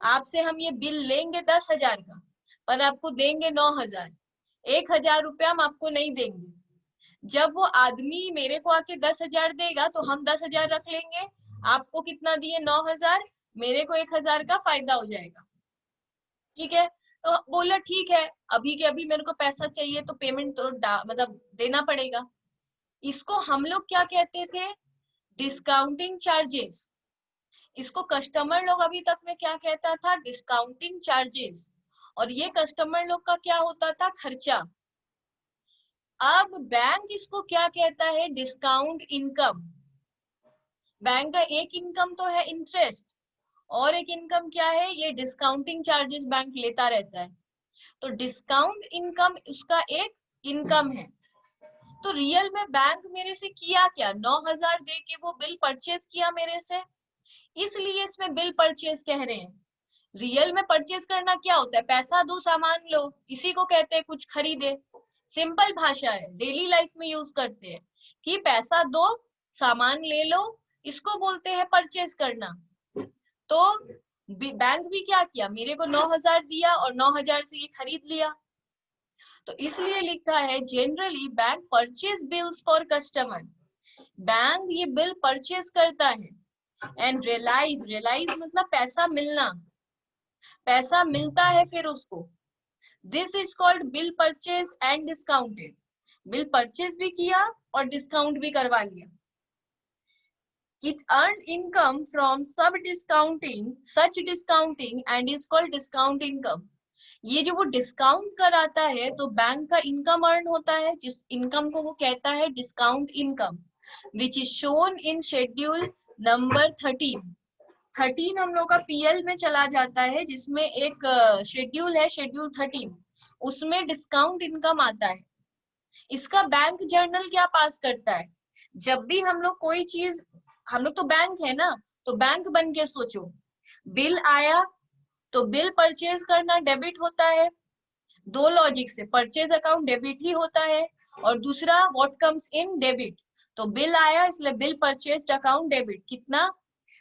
आपसे हम ये बिल लेंगे 10,000 का, पर आपको देंगे 9,000, 1,000 रुपया हम आपको नहीं देंगे। जब वो आदमी मेरे को आके 10,000 देगा तो हम 10,000 रख लेंगे, आपको कितना दिए, 9,000, मेरे को 1,000 का फायदा हो जाएगा। ठीक है, तो बोला ठीक है, अभी के अभी मेरे को पैसा चाहिए तो पेमेंट तो मतलब देना पड़ेगा। इसको हम लोग क्या कहते थे, डिस्काउंटिंग चार्जेस। इसको कस्टमर लोग अभी तक में क्या कहता था, डिस्काउंटिंग चार्जेस, और ये कस्टमर लोग का क्या होता था, खर्चा। अब बैंक इसको क्या कहता है, डिस्काउंट इनकम। बैंक का एक इनकम तो है इंटरेस्ट, और एक इनकम क्या है, ये डिस्काउंटिंग चार्जेस बैंक लेता रहता है। तो डिस्काउंट इनकम उसका एक इनकम है। तो रियल में बैंक मेरे से किया क्या, 9,000 दे के वो बिल परचेज किया मेरे से, इसलिए इसमें बिल परचेज कह रहे हैं। रियल में परचेज करना क्या होता है, पैसा दो सामान लो, इसी को कहते हैं कुछ खरीदे। सिंपल भाषा है, डेली लाइफ में यूज करते हैं कि पैसा दो सामान ले लो, इसको बोलते हैं परचेज करना। तो बैंक भी क्या किया, मेरे को 9,000 दिया और 9,000 से ये खरीद लिया। तो इसलिए लिखा है generally bank purchase bills for customer. Bank ये बिल परचेज करता है। एंड रियलाइज मतलब पैसा मिलना, पैसा मिलता है फिर उसको। This is called bill purchase and discounted. Bill purchase भी किया और डिस्काउंट भी करवा लिया। It earned income from such discounting and is called discount income। ये जो वो डिस्काउंट कराता है तो बैंक का इनकम अर्न होता है, जिस इनकम को वो कहता है discount income, which is shown in schedule number 13 हम लोग का PL में चला जाता है, जिसमें एक शेड्यूल है, शेड्यूल 13, उसमें डिस्काउंट इनकम आता है। इसका बैंक जर्नल क्या पास करता है, जब भी हम लोग कोई चीज, हम लोग तो बैंक है ना, तो बैंक बन के सोचो, बिल आया तो बिल परचेज करना डेबिट होता है, दो लॉजिक से, परचेज अकाउंट डेबिट ही होता है, और दूसरा व्हाट कम्स इन डेबिट, तो बिल आया इसलिए बिल परचेज अकाउंट डेबिट। कितना,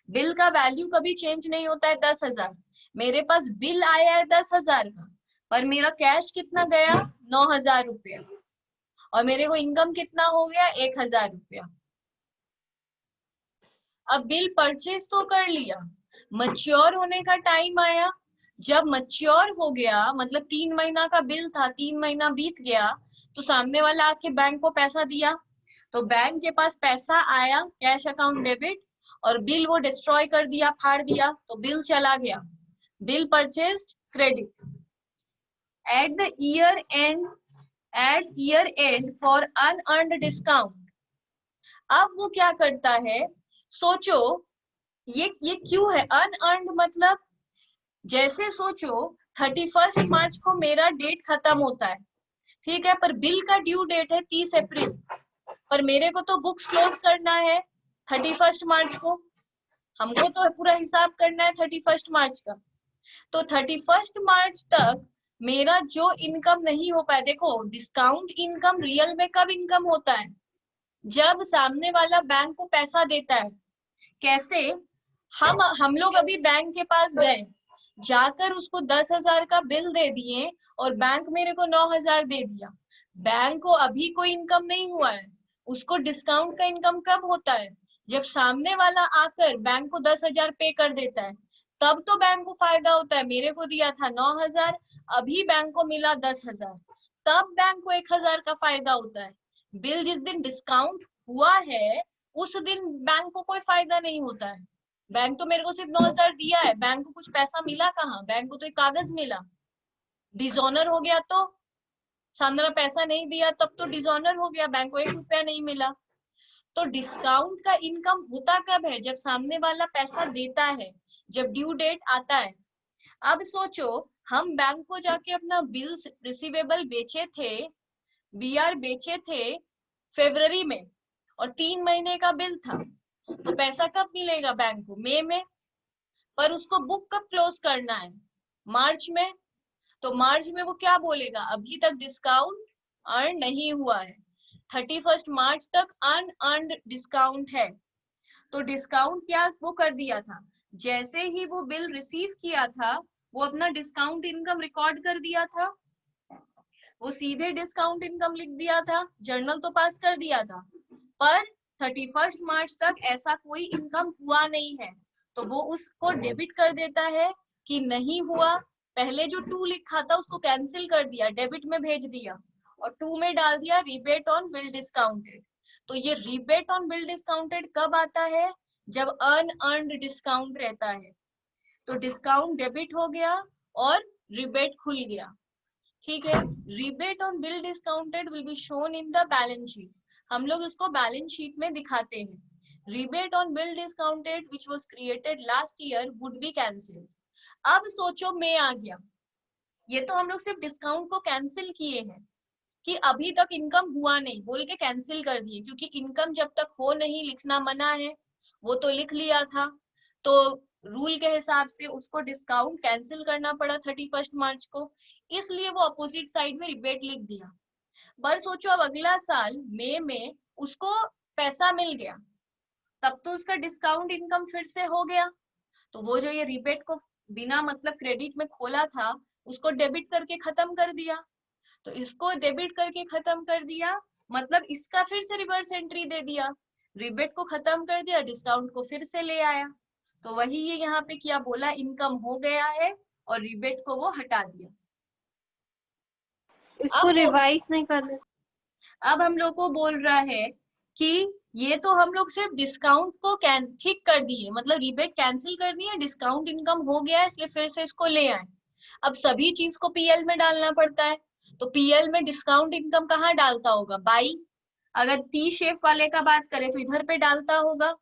बिल का वैल्यू कभी चेंज नहीं होता है, 10,000, मेरे पास बिल आया है 10,000 का, पर मेरा कैश कितना गया, 9,000 रुपया। और मेरे को इनकम कितना हो गया, 1000 रुपया। अब बिल परचेज तो कर लिया, मच्योर होने का टाइम आया। जब मच्योर हो गया, मतलब 3 महीना का बिल था, 3 महीना बीत गया, तो सामने वाला आके बैंक को पैसा दिया, तो बैंक के पास पैसा आया, कैश अकाउंट डेबिट, और बिल वो डिस्ट्रॉय कर दिया, फाड़ दिया, तो बिल चला गया, bill purchased credit. At the year end, at year end for unearned discount. अब वो क्या करता है, सोचो ये क्यों है अनअर्न्ड, मतलब जैसे सोचो 31 मार्च को मेरा डेट खत्म होता है, ठीक है, पर बिल का ड्यू डेट है 30 अप्रैल, पर मेरे को तो बुक्स क्लोज करना है 31 मार्च को, हमको तो पूरा हिसाब करना है 31 मार्च का। तो 31 मार्च तक मेरा जो इनकम नहीं हो पाया, देखो डिस्काउंट इनकम रियल में कब इनकम होता है, जब सामने वाला बैंक को पैसा देता है। कैसे, हम लोग अभी बैंक के पास गए, जाकर उसको 10,000 का बिल दे दिए और बैंक मेरे को 9,000 दे दिया, बैंक को अभी कोई इनकम नहीं हुआ है, उसको डिस्काउंट का इनकम कब होता है, जब सामने वाला आकर बैंक को 10,000 पे कर देता है, तब तो बैंक को फायदा होता है। मेरे को दिया था 9,000, अभी बैंक को मिला 10,000, तब बैंक को 1,000 का फायदा होता है। बिल जिस दिन डिस्काउंट हुआ है उस दिन बैंक को कोई फायदा नहीं होता है, बैंक तो मेरे को सिर्फ 9,000 दिया है, बैंक को कुछ पैसा मिला कहाँ, बैंक को तो एक कागज मिला। डिसऑनर हो गया तो, सामने वाला पैसा नहीं दिया तब तो डिसऑनर हो गया, बैंक को 1 रुपया नहीं मिला। तो डिस्काउंट का इनकम होता कब है, जब सामने वाला पैसा देता है, जब ड्यू डेट आता है। अब सोचो हम बैंक को जाके अपना बिल रिसीवेबल बेचे थे, बीआर बेचे थे फरवरी में, और 3 महीने का बिल था, तो पैसा कब मिलेगा बैंक को, मई में, पर उसको बुक कब क्लोज करना है, मार्च में। तो मार्च में वो क्या बोलेगा, अभी तक डिस्काउंट अर्न नहीं हुआ है, 31 मार्च तक अनअर्न्ड डिस्काउंट है। तो डिस्काउंट क्या वो कर दिया था, जैसे ही वो बिल रिसीव किया था वो अपना डिस्काउंट इनकम रिकॉर्ड कर दिया था, वो सीधे डिस्काउंट इनकम लिख दिया था, जर्नल तो पास कर दिया था, पर 31 मार्च तक ऐसा कोई इनकम हुआ नहीं है, तो वो उसको डेबिट कर देता है कि नहीं हुआ। पहले जो 2 लिखा था उसको कैंसिल कर दिया, डेबिट में भेज दिया, और 2 में डाल दिया रिबेट ऑन बिल डिस्काउंटेड। तो ये रिबेट ऑन बिल डिस्काउंटेड कब आता है, जब अनअर्न्ड डिस्काउंट रहता है। तो डिस्काउंट डेबिट हो गया और रिबेट खुल गया, ठीक है। Rebate on bill discounted will be shown in the balance sheet, हम लोग इसको बैलेंस शीट में दिखाते हैं। Rebate on bill discounted which was created last year would be cancelled. अब सोचो मैं आ गया, ये तो हम लोग सिर्फ डिस्काउंट को कैंसिल किए हैं कि अभी तक इनकम हुआ नहीं बोल के कैंसिल कर दिए, क्योंकि इनकम जब तक हो नहीं लिखना मना है, वो तो लिख लिया था, तो रूल के हिसाब से उसको डिस्काउंट कैंसिल करना पड़ा 31 मार्च को, इसलिए वो अपोजिट साइड में रिबेट लिख दिया। पर सोचो अब अगला साल मई में उसको पैसा मिल गया, तब तो उसका डिस्काउंट इनकम फिर से हो गया, तो वो जो ये रिबेट को बिना मतलब क्रेडिट में खोला था उसको डेबिट करके खत्म कर दिया, तो इसको डेबिट करके खत्म कर दिया, मतलब इसका फिर से रिवर्स एंट्री दे दिया, रिबेट को खत्म कर दिया, डिस्काउंट को फिर से ले आया। तो वही ये यहाँ पे क्या बोला, इनकम हो गया है और रिबेट को वो हटा दिया। इसको रिवाइज नहीं करना। अब हम लोग को बोल रहा है कि ये तो हम लोग सिर्फ डिस्काउंट को ठीक कर दिए, मतलब रिबेट कैंसिल कर दिए, डिस्काउंट इनकम हो गया है, इसलिए फिर से इसको ले आए। अब सभी चीज को पीएल में डालना पड़ता है, तो पीएल में डिस्काउंट इनकम कहाँ डालता होगा, बाई, अगर टी शेप वाले का बात करें तो इधर पे डालता होगा,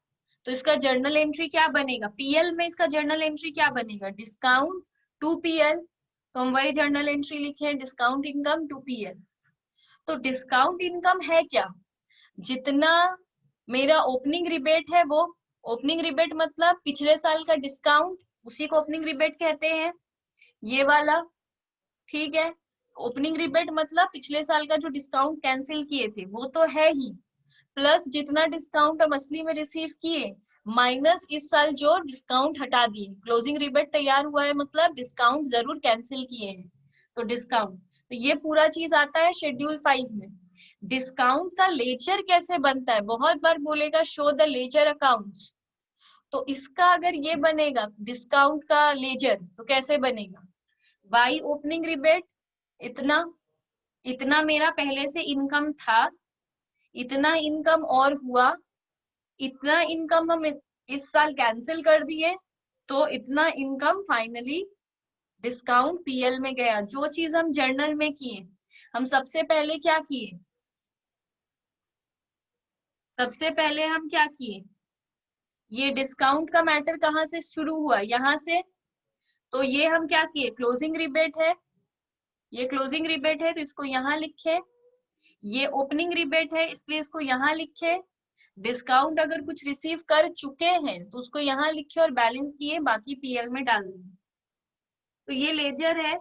तो इसका जर्नल एंट्री क्या बनेगा, पीएल में इसका जर्नल एंट्री क्या बनेगा, डिस्काउंट टू पीएल, तो हम वही जर्नल एंट्री लिखे, डिस्काउंट इनकम टू पीएल। तो डिस्काउंट इनकम है क्या, जितना मेरा ओपनिंग रिबेट है वो, ओपनिंग रिबेट मतलब पिछले साल का डिस्काउंट, उसी को ओपनिंग रिबेट कहते हैं, ये वाला, ठीक है। ओपनिंग रिबेट मतलब पिछले साल का जो डिस्काउंट कैंसिल किए थे वो तो है ही, प्लस जितना डिस्काउंट हम असली में रिसीव किए, माइनस इस साल जो डिस्काउंट हटा दिए, क्लोजिंग रिबेट तैयार हुआ है मतलब डिस्काउंट जरूर कैंसिल किए हैं, तो डिस्काउंट, तो ये पूरा चीज आता है शेड्यूल 5 में। डिस्काउंट का लेजर कैसे बनता है, बहुत बार बोलेगा शो द लेजर अकाउंट्स, तो इसका अगर ये बनेगा डिस्काउंट का लेजर तो कैसे बनेगा, बाई ओपनिंग रिबेट इतना, इतना मेरा पहले से इनकम था, इतना इनकम और हुआ, इतना इनकम हम इस साल कैंसिल कर दिए, तो इतना इनकम फाइनली डिस्काउंट पीएल में गया। जो चीज हम जर्नल में किए, हम सबसे पहले क्या किए, सबसे पहले हम क्या किए, ये डिस्काउंट का मैटर कहाँ से शुरू हुआ, यहाँ से, तो ये हम क्या किए, क्लोजिंग रिबेट है, ये क्लोजिंग रिबेट है तो इसको यहाँ लिखे, ये ओपनिंग रिबेट है इसलिए इसको यहाँ लिखे, डिस्काउंट अगर कुछ रिसीव कर चुके हैं तो उसको यहाँ लिखे और बैलेंस किए, बाकी पीएल में डाल दिए। तो ये लेजर है,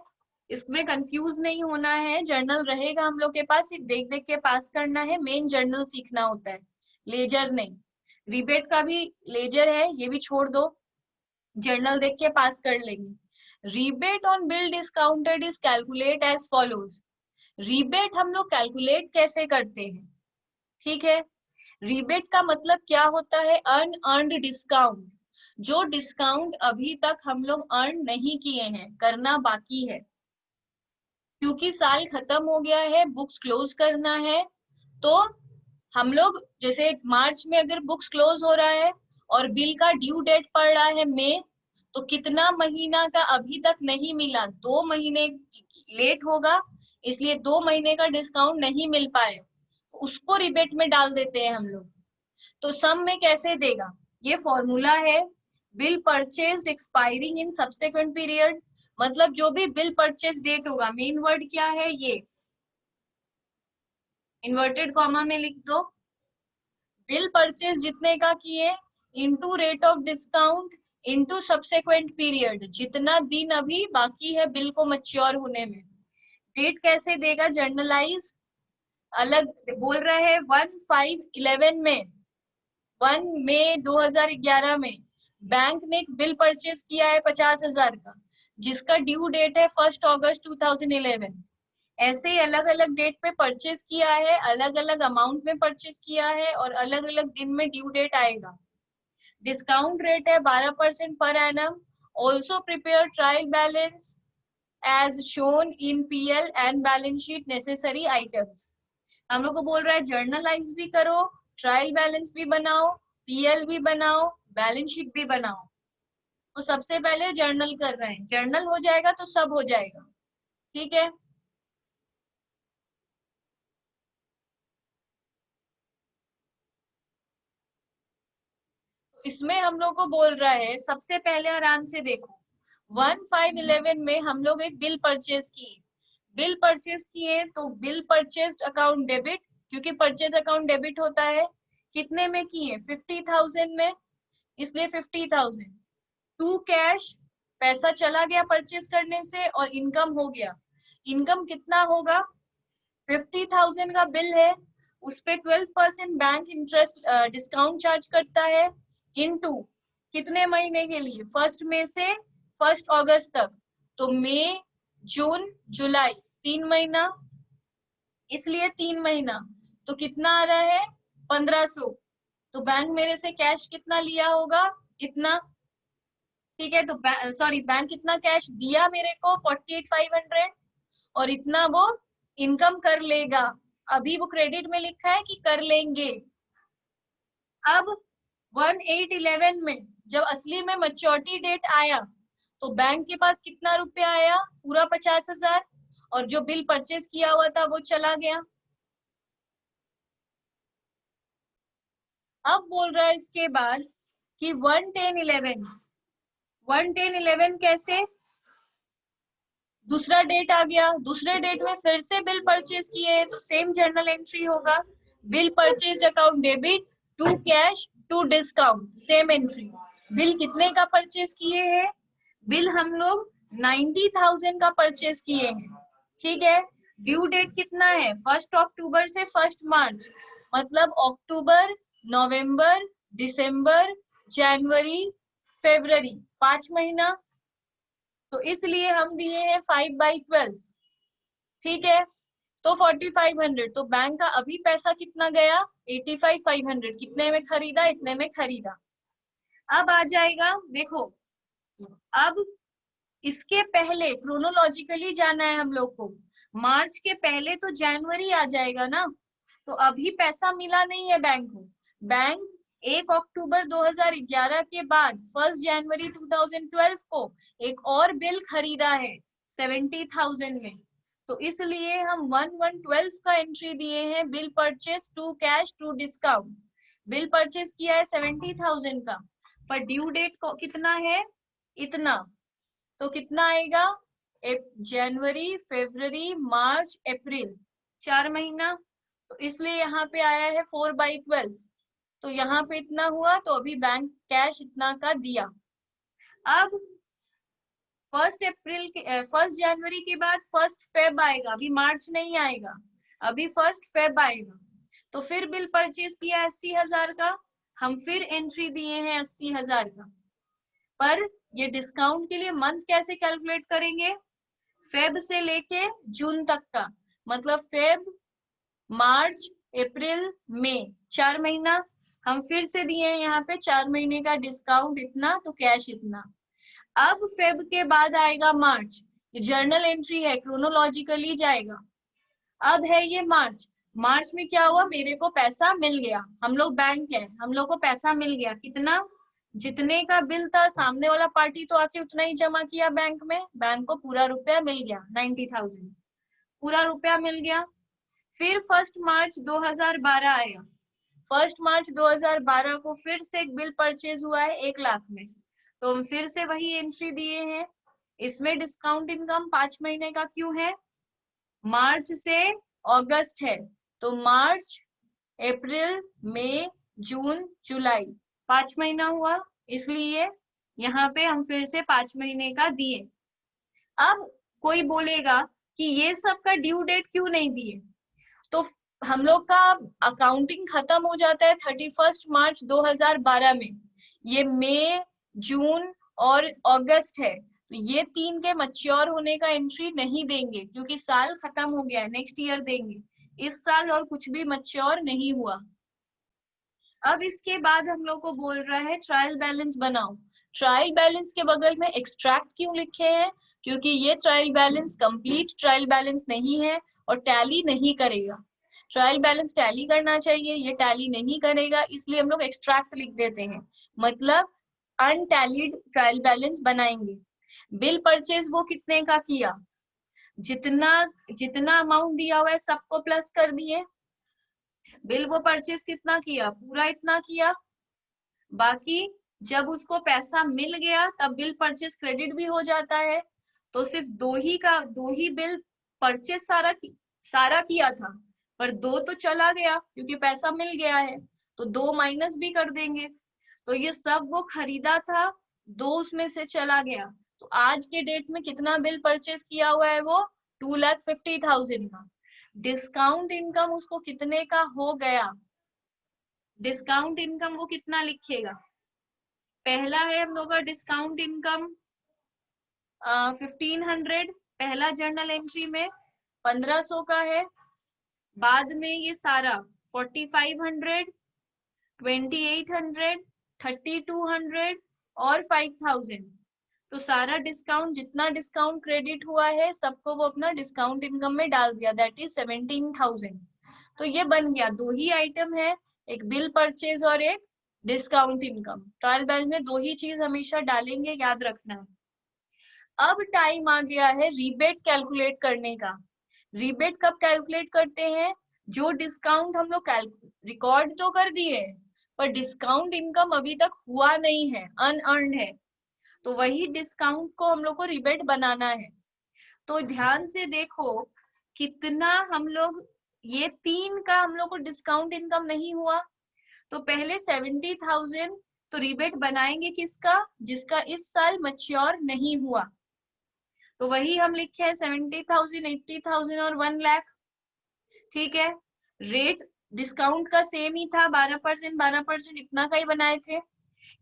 इसमें कंफ्यूज नहीं होना है, जर्नल रहेगा हम लोग के पास, सिर्फ देख देख के पास करना है, मेन जर्नल सीखना होता है, लेजर नहीं। रिबेट का भी लेजर है, ये भी छोड़ दो, जर्नल देख के पास कर लेंगे। Rebate on bill discounted is calculate as follows. Rebate हम लोग कैलकुलेट कैसे करते हैं, ठीक है। रिबेट का मतलब क्या होता है, अनअर्न्ड डिस्काउंट, जो डिस्काउंट अभी तक हम लोग अर्न नहीं किए हैं, करना बाकी है, क्योंकि साल खत्म हो गया है, बुक्स क्लोज करना है, तो हम लोग जैसे मार्च में अगर बुक्स क्लोज हो रहा है और बिल का ड्यू डेट पड़ रहा है मई, तो कितना महीना का अभी तक नहीं मिला, 2 महीने लेट होगा, इसलिए 2 महीने का डिस्काउंट नहीं मिल पाए, उसको रिबेट में डाल देते हैं हम लोग। तो सम में कैसे देगा, ये फॉर्मूला है, bill purchase expiring in subsequent period, मतलब जो भी बिल परचेज डेट होगा, मेन वर्ड क्या है, ये इन्वर्टेड कॉमा में लिख दो, बिल परचेज जितने का किए into rate of discount into subsequent period, जितना दिन अभी बाकी है बिल को मैच्योर होने में। डेट कैसे देगा, जर्नलाइज अलग बोल रहे हैं, 1/5/11 में, 1 मई 2011 में बैंक ने एक बिल परचेज किया है 50,000 का, जिसका ड्यू डेट है 1 अगस्त 2011। ऐसे ही अलग अलग डेट पे परचेज किया है, अलग अलग अमाउंट में परचेज किया है, और अलग अलग दिन में ड्यू डेट आएगा। डिस्काउंट रेट है 12% per annum. Also prepare trial balance as shown in PL and balance sheet necessary items. हम लोग को बोल रहा है जर्नलाइज भी करो, ट्रायल बैलेंस भी बनाओ, पीएल भी बनाओ, बैलेंस शीट भी बनाओ। तो सबसे पहले जर्नल कर रहे हैं, जर्नल हो जाएगा तो सब हो जाएगा, ठीक है। इसमें हम लोग को बोल रहा है, सबसे पहले आराम से देखो, 1/5/11 में हम लोग एक बिल परचेज किए, बिल परचेज किए तो बिल परचेज अकाउंट डेबिट, क्योंकि परचेज अकाउंट डेबिट होता है, कितने में किए, 50,000 में, इसलिए 50,000 टू कैश, पैसा चला गया परचेज करने से और इनकम हो गया। इनकम कितना होगा, 50,000 का बिल है, उस पे 12% बैंक इंटरेस्ट डिस्काउंट चार्ज करता है, इनटू कितने महीने के लिए, 1 मई से 1 अगस्त तक, तो मई जून जुलाई 3 महीना, इसलिए 3 महीना, तो कितना आ रहा है, 1500। तो बैंक मेरे से कैश कितना लिया होगा, इतना, ठीक है। तो सॉरी, बैंक कितना कैश दिया मेरे को, 48,500, और इतना वो इनकम कर लेगा, अभी वो क्रेडिट में लिखा है कि कर लेंगे। अब 1/8/11 में जब असली में मैच्योरिटी डेट आया, तो बैंक के पास कितना रुपया आया, पूरा 50,000, और जो बिल परचेज किया हुआ था वो चला गया। अब बोल रहा है इसके बाद कि 1/10/11, 1/10/11 कैसे, दूसरा डेट आ गया, दूसरे डेट में फिर से बिल परचेज किए हैं, तो सेम जर्नल एंट्री होगा, bill purchase account debit to cash to discount, same entry. Bill कितने का परचेज किए हैं, बिल हम लोग 90,000 का परचेज किए हैं, ठीक है। ड्यू डेट कितना है, 1 अक्टूबर से 1 मार्च, मतलब अक्टूबर, नवंबर, दिसंबर, जनवरी, फरवरी, 5 महीना, तो इसलिए हम दिए हैं 5/12, ठीक है। तो 4500, तो बैंक का अभी पैसा कितना गया, 85,500, कितने में खरीदा, इतने में खरीदा। अब आ जाएगा, देखो अब इसके पहले क्रोनोलॉजिकली जाना है हम लोग को, मार्च के पहले तो जनवरी आ जाएगा ना, तो अभी पैसा मिला नहीं है बैंक को। बैंक 1 अक्टूबर 2011 के बाद 1 जनवरी 2012 को एक और बिल खरीदा है 70,000 में, तो इसलिए हम 1112 का एंट्री दिए हैं, bill purchase to cash to discount. Bill purchase किया है 70,000 का, पर ड्यू डेट को कितना है, इतना, तो कितना आएगा, जनवरी, फरवरी, मार्च, अप्रैल, 4 महीना, तो इसलिए यहाँ पे आया है 4/12, तो यहाँ पे इतना हुआ, तो अभी बैंक कैश इतना का दिया। अब 1 जनवरी के बाद 1 फेब आएगा, अभी मार्च नहीं आएगा, अभी 1 फेब आएगा, तो फिर बिल परचेज किया 80,000 का, हम फिर एंट्री दिए हैं 80,000 का। पर ये डिस्काउंट के लिए मंथ कैसे कैलकुलेट करेंगे, फेब से लेके जून तक का, मतलब फेब, मार्च, अप्रैल, मई, 4 महीना, हम फिर से दिए हैं यहाँ पे 4 महीने का डिस्काउंट इतना, तो कैश इतना। अब फेब के बाद आएगा मार्च, ये जर्नल एंट्री है, क्रोनोलॉजिकली जाएगा। अब है ये मार्च, मार्च में क्या हुआ, मेरे को पैसा मिल गया, हम लोग बैंक है, हम लोग को पैसा मिल गया, कितना, जितने का बिल था, सामने वाला पार्टी तो आके उतना ही जमा किया बैंक में, बैंक को पूरा रुपया मिल गया, 90,000 पूरा रुपया मिल गया। फिर 1 मार्च 2012 आया, 1 मार्च 2012 को फिर से एक बिल परचेज हुआ है 1 लाख में, तो हम फिर से वही एंट्री दिए हैं। इसमें डिस्काउंट इनकम 5 महीने का क्यों है, मार्च से अगस्त है, तो मार्च, अप्रैल, मई, जून, जुलाई, 5 महीना हुआ, इसलिए यहाँ पे हम फिर से 5 महीने का दिए। अब कोई बोलेगा कि ये सब का ड्यू डेट क्यों नहीं दिए, तो हम लोग का अकाउंटिंग खत्म हो जाता है 31 मार्च 2012 में, ये मई, जून और अगस्त है, तो ये 3 के मैच्योर होने का एंट्री नहीं देंगे, क्योंकि साल खत्म हो गया है, नेक्स्ट ईयर देंगे, इस साल और कुछ भी मैच्योर नहीं हुआ। अब इसके बाद हम लोग को बोल रहा है ट्रायल बैलेंस बनाओ। ट्रायल बैलेंस के बगल में एक्सट्रैक्ट क्यों लिखे हैं, क्योंकि ये trial balance complete trial balance नहीं है और टैली नहीं करेगा। ट्रायल बैलेंस टैली करना चाहिए, ये टैली नहीं करेगा, इसलिए हम लोग एक्सट्रैक्ट लिख देते हैं, मतलब अनटैलीड ट्रायल बैलेंस बनाएंगे। बिल परचेज वो कितने का किया, जितना जितना अमाउंट दिया हुआ है सबको प्लस कर दिए, बिल वो परचेज कितना किया, पूरा इतना किया, बाकी जब उसको पैसा मिल गया तब बिल परचेज क्रेडिट भी हो जाता है, तो सिर्फ दो ही बिल परचेज सारा किया था, पर 2 तो चला गया क्योंकि पैसा मिल गया है, तो 2 माइनस भी कर देंगे, तो ये सब वो खरीदा था, 2 उसमें से चला गया, तो आज के डेट में कितना बिल परचेज किया हुआ है, वो 2,50,000 का। डिस्काउंट इनकम उसको कितने का हो गया, डिस्काउंट इनकम वो कितना लिखेगा, पहला है हम लोग का डिस्काउंट इनकम 1500, पहला जर्नल एंट्री में 1500 का है, बाद में ये सारा 4500, 2800, 3200 और 5000, तो सारा डिस्काउंट, जितना डिस्काउंट क्रेडिट हुआ है सबको वो अपना डिस्काउंट इनकम में डाल दिया, दैट इज 17,000। तो ये बन गया, 2 ही आइटम है, एक बिल परचेज और एक डिस्काउंट इनकम। ट्रायल बैलेंस में 2 ही चीज हमेशा डालेंगे, याद रखना है। अब टाइम आ गया है रीबेट कैलकुलेट करने का। रीबेट कब कैलकुलेट करते हैं, जो डिस्काउंट हम लोग रिकॉर्ड तो कर दिए पर डिस्काउंट इनकम अभी तक हुआ नहीं है, अनअर्न्ड है, तो वही डिस्काउंट को हम लोग को रिबेट बनाना है। तो ध्यान से देखो कितना हम लोग, ये 3 का हम लोग को डिस्काउंट इनकम नहीं हुआ, तो पहले 70,000 तो रिबेट बनाएंगे किसका, जिसका इस साल मैच्योर नहीं हुआ, तो वही हम लिखे हैं 70,000, 80,000 और 1 लाख, ठीक है। रेट डिस्काउंट का सेम ही था, 12%, 12% इतना का ही बनाए थे।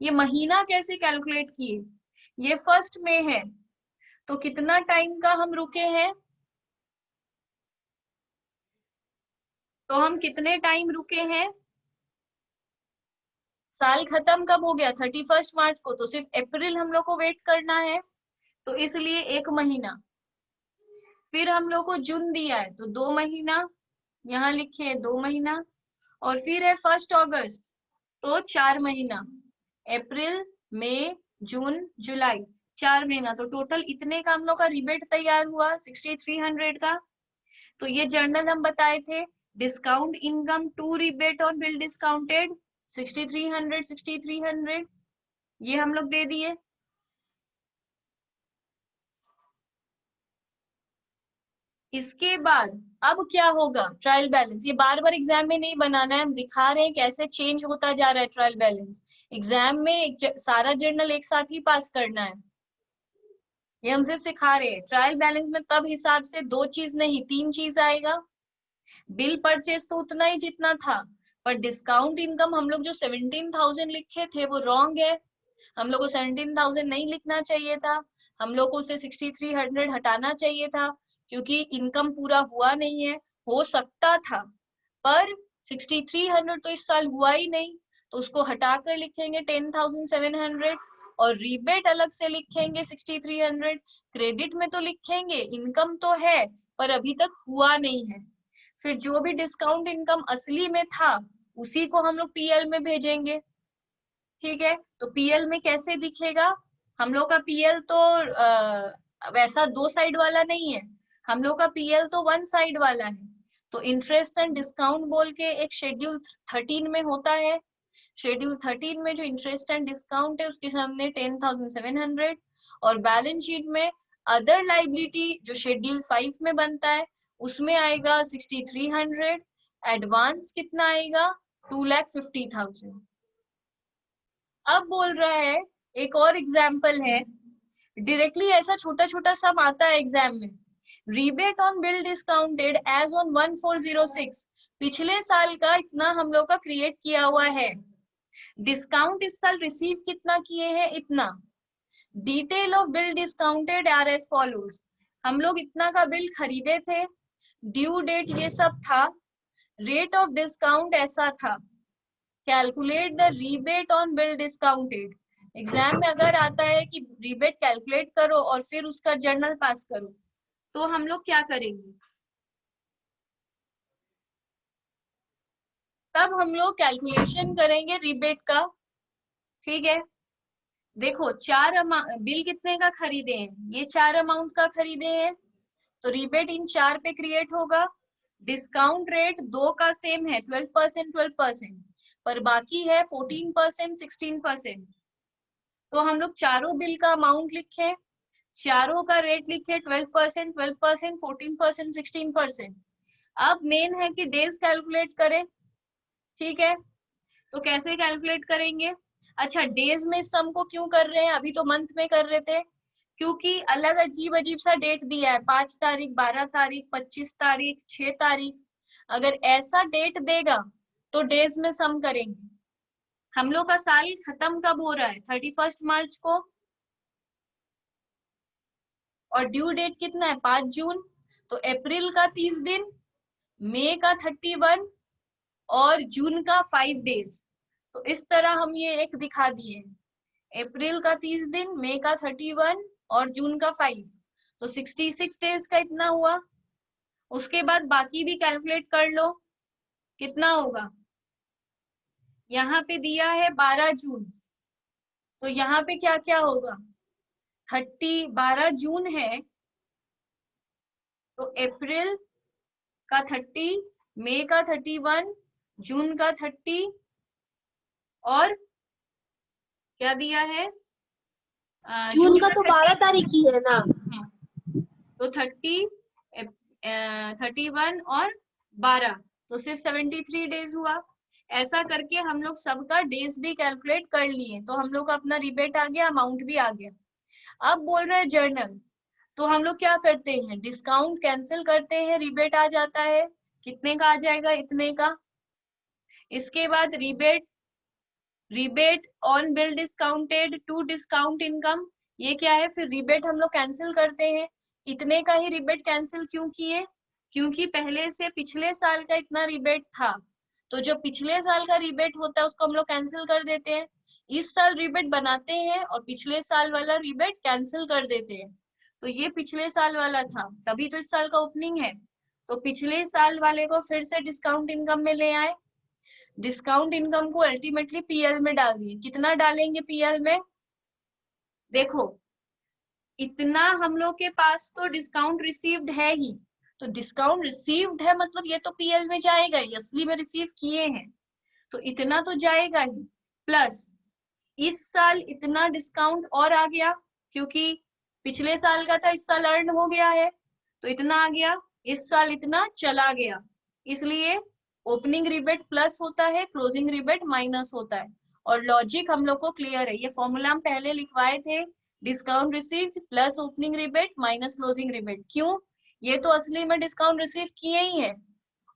ये महीना कैसे कैलकुलेट किए, ये 1 में है, तो कितना टाइम का हम रुके हैं, तो हम कितने टाइम रुके हैं? साल खत्म कब हो गया? 31 मार्च को, तो सिर्फ अप्रैल हम लोग को वेट करना है, तो इसलिए 1 महीना। फिर हम लोग को जून दिया है तो 2 महीना, यहाँ लिखे है 2 महीना, और फिर है 1 अगस्त तो 4 महीना, अप्रैल मई जून जुलाई, 4 महीना। तो टोटल इतने का हम लोग का रिबेट तैयार हुआ 6300 का। तो ये जर्नल हम बताए थे, discount income to rebate on bill discounted 6300 ये हम लोग दे दिए। इसके बाद अब क्या होगा? Trial balance. ये बार बार एग्जाम में नहीं बनाना है, हम दिखा रहे हैं कैसे चेंज होता जा रहा है ट्रायल बैलेंस। एग्जाम में सारा जर्नल एक साथ ही पास करना है, ये हम सिर्फ सिखा रहे हैं। ट्रायल बैलेंस में तब हिसाब से 2 चीज नहीं 3 चीज आएगा। बिल परचेज तो उतना ही जितना था, पर डिस्काउंट इनकम हम लोग जो 17,000 लिखे थे वो रॉन्ग है। हम लोग को 17,000 नहीं लिखना चाहिए था, हम लोग को उसे 6300 हटाना चाहिए था, क्योंकि इनकम पूरा हुआ नहीं है। हो सकता था, पर 6300 तो इस साल हुआ ही नहीं, तो उसको हटाकर लिखेंगे 10,700, और रिबेट अलग से लिखेंगे 6300। क्रेडिट में तो लिखेंगे, इनकम तो है पर अभी तक हुआ नहीं है। फिर जो भी डिस्काउंट इनकम असली में था उसी को हम लोग पीएल में भेजेंगे। ठीक है, तो पीएल में कैसे दिखेगा? हम लोग का पीएल तो वैसा 2 साइड वाला नहीं है, हम लोग का पीएल तो 1 साइड वाला है। तो इंटरेस्ट एंड डिस्काउंट बोल के एक शेड्यूल 13 में होता है। शेड्यूल 13 में जो इंटरेस्ट एंड डिस्काउंट है उसके सामने 10,700, और बैलेंस शीट में अदर लाइबिलिटी जो शेड्यूल 5 में बनता है उसमें आएगा 6300। एडवांस कितना आएगा? 2,50,000। अब बोल रहा है, एक और एग्जाम्पल है, डायरेक्टली ऐसा छोटा छोटा सम आता है एग्जाम में। Rebate on bill discounted as on 1406, पिछले साल का इतना हम लोग का क्रिएट किया हुआ है। डिस्काउंट इस साल रिसीव कितना किए हैं? इतना। Detail of bill discounted are as follows, हम लोग इतना का बिल खरीदे थे, ड्यू डेट ये सब था, रेट ऑफ डिस्काउंट ऐसा था, calculate the rebate on bill discounted. Exam में अगर आता है कि रीबेट कैलकुलेट करो और फिर उसका जर्नल पास करो, तो हम लोग क्या करेंगे? तब हम लोग कैलकुलेशन करेंगे रीबेट का। ठीक है, देखो 4 बिल कितने का खरीदे हैं? ये 4 अमाउंट का खरीदे हैं, तो रीबेट इन 4 पे क्रिएट होगा। डिस्काउंट रेट 2 का सेम है 12%, 12%, पर बाकी है 14%, 16%। तो हम लोग चारों बिल का अमाउंट लिखे, चारों का रेट लिखे 12%, 12%, 14%, 16%। अब मेन है कि डेज कैलकुलेट करें। ठीक है, तो कैसे कैलकुलेट करेंगे? अच्छा, डेज में सम को क्यों कर रहे हैं? अभी तो मंथ में कर रहे थे, क्योंकि अलग अजीब अजीब सा डेट दिया है, 5 तारीख, 12 तारीख, 25 तारीख, 6 तारीख। अगर ऐसा डेट देगा तो डेज में सम करेंगे। हम लोग का साल खत्म कब हो रहा है? 31 मार्च को, और ड्यू डेट कितना है? 5 जून। तो अप्रैल का 30 दिन, मई का 31, और जून का 5 डेज। तो इस तरह हम ये एक दिखा दिए, अप्रैल का 30 दिन, मई का 31 और जून का 5। तो 66 डेज का इतना हुआ। उसके बाद बाकी भी कैलकुलेट कर लो कितना होगा। यहाँ पे दिया है 12 जून, तो यहाँ पे क्या क्या होगा? 12 जून है तो अप्रैल का 30, मई का 31, जून का 30, और क्या दिया है? जून का तो 12 तारीख ही है ना। हाँ, तो 30, 31 और 12, तो सिर्फ 73 डेज हुआ। ऐसा करके हम लोग सबका डेज भी कैलकुलेट कर लिए, तो हम लोग का अपना रिबेट आ गया, अमाउंट भी आ गया। अब बोल रहे हैं जर्नल, तो हम लोग क्या करते हैं? डिस्काउंट कैंसिल करते हैं, रिबेट आ जाता है। कितने का आ जाएगा? इतने का। इसके बाद rebate on bill discounted to discount income, ये क्या है? फिर रिबेट हम लोग कैंसिल करते हैं। इतने का ही रिबेट कैंसिल क्यों किए? क्योंकि पहले से पिछले साल का इतना रिबेट था, तो जो पिछले साल का रिबेट होता है उसको हम लोग कैंसिल कर देते हैं। इस साल रिबेट बनाते हैं और पिछले साल वाला रिबेट कैंसिल कर देते हैं। तो ये पिछले साल वाला था, तभी तो इस साल का ओपनिंग है। तो पिछले साल वाले को फिर से डिस्काउंट इनकम में ले आए। डिस्काउंट इनकम को अल्टीमेटली पीएल में डाल दिए। कितना डालेंगे पीएल में? देखो, इतना हम लोग के पास तो डिस्काउंट रिसीव्ड है ही, तो डिस्काउंट रिसीव्ड है मतलब ये तो पीएल में जाएगा ही, असली में रिसीव किए हैं तो इतना तो जाएगा ही। प्लस इस साल इतना डिस्काउंट और आ गया, क्योंकि पिछले साल का था इस साल अर्न हो गया है, तो इतना आ गया। इस साल इतना चला गया, इसलिए ओपनिंग रिबेट प्लस होता है, क्लोजिंग रिबेट माइनस होता है। और लॉजिक हम लोग को क्लियर है, ये फॉर्मूला हम पहले लिखवाए थे, discount received plus opening rebate minus closing rebate. क्यों? ये तो असली में डिस्काउंट रिसीव किए ही है।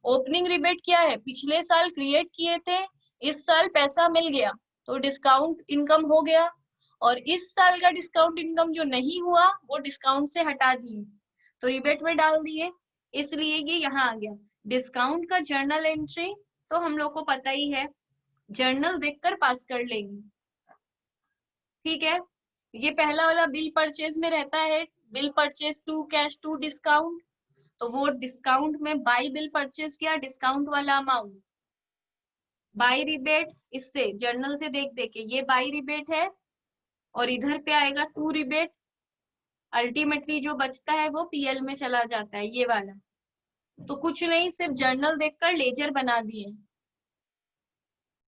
ओपनिंग रिबेट क्या है? पिछले साल क्रिएट किए थे, इस साल पैसा मिल गया तो डिस्काउंट इनकम हो गया, और इस साल का डिस्काउंट इनकम जो नहीं हुआ वो डिस्काउंट से हटा दिए तो रिबेट में डाल दिए, इसलिए ये यहाँ आ गया। डिस्काउंट का जर्नल एंट्री तो हम लोग को पता ही है, जर्नल देखकर पास कर लेंगे। ठीक है, ये पहला वाला बिल परचेज में रहता है, bill purchase to cash to discount, तो वो डिस्काउंट में बाई बिल परचेज किया, डिस्काउंट वाला अमाउंट बाई रिबेट, इससे जर्नल से देख देख के ये बाई रिबेट है, और इधर पे आएगा टू रिबेट। अल्टीमेटली जो बचता है वो पीएल में चला जाता है, ये वाला। तो कुछ नहीं, सिर्फ जर्नल देखकर लेजर बना दिए।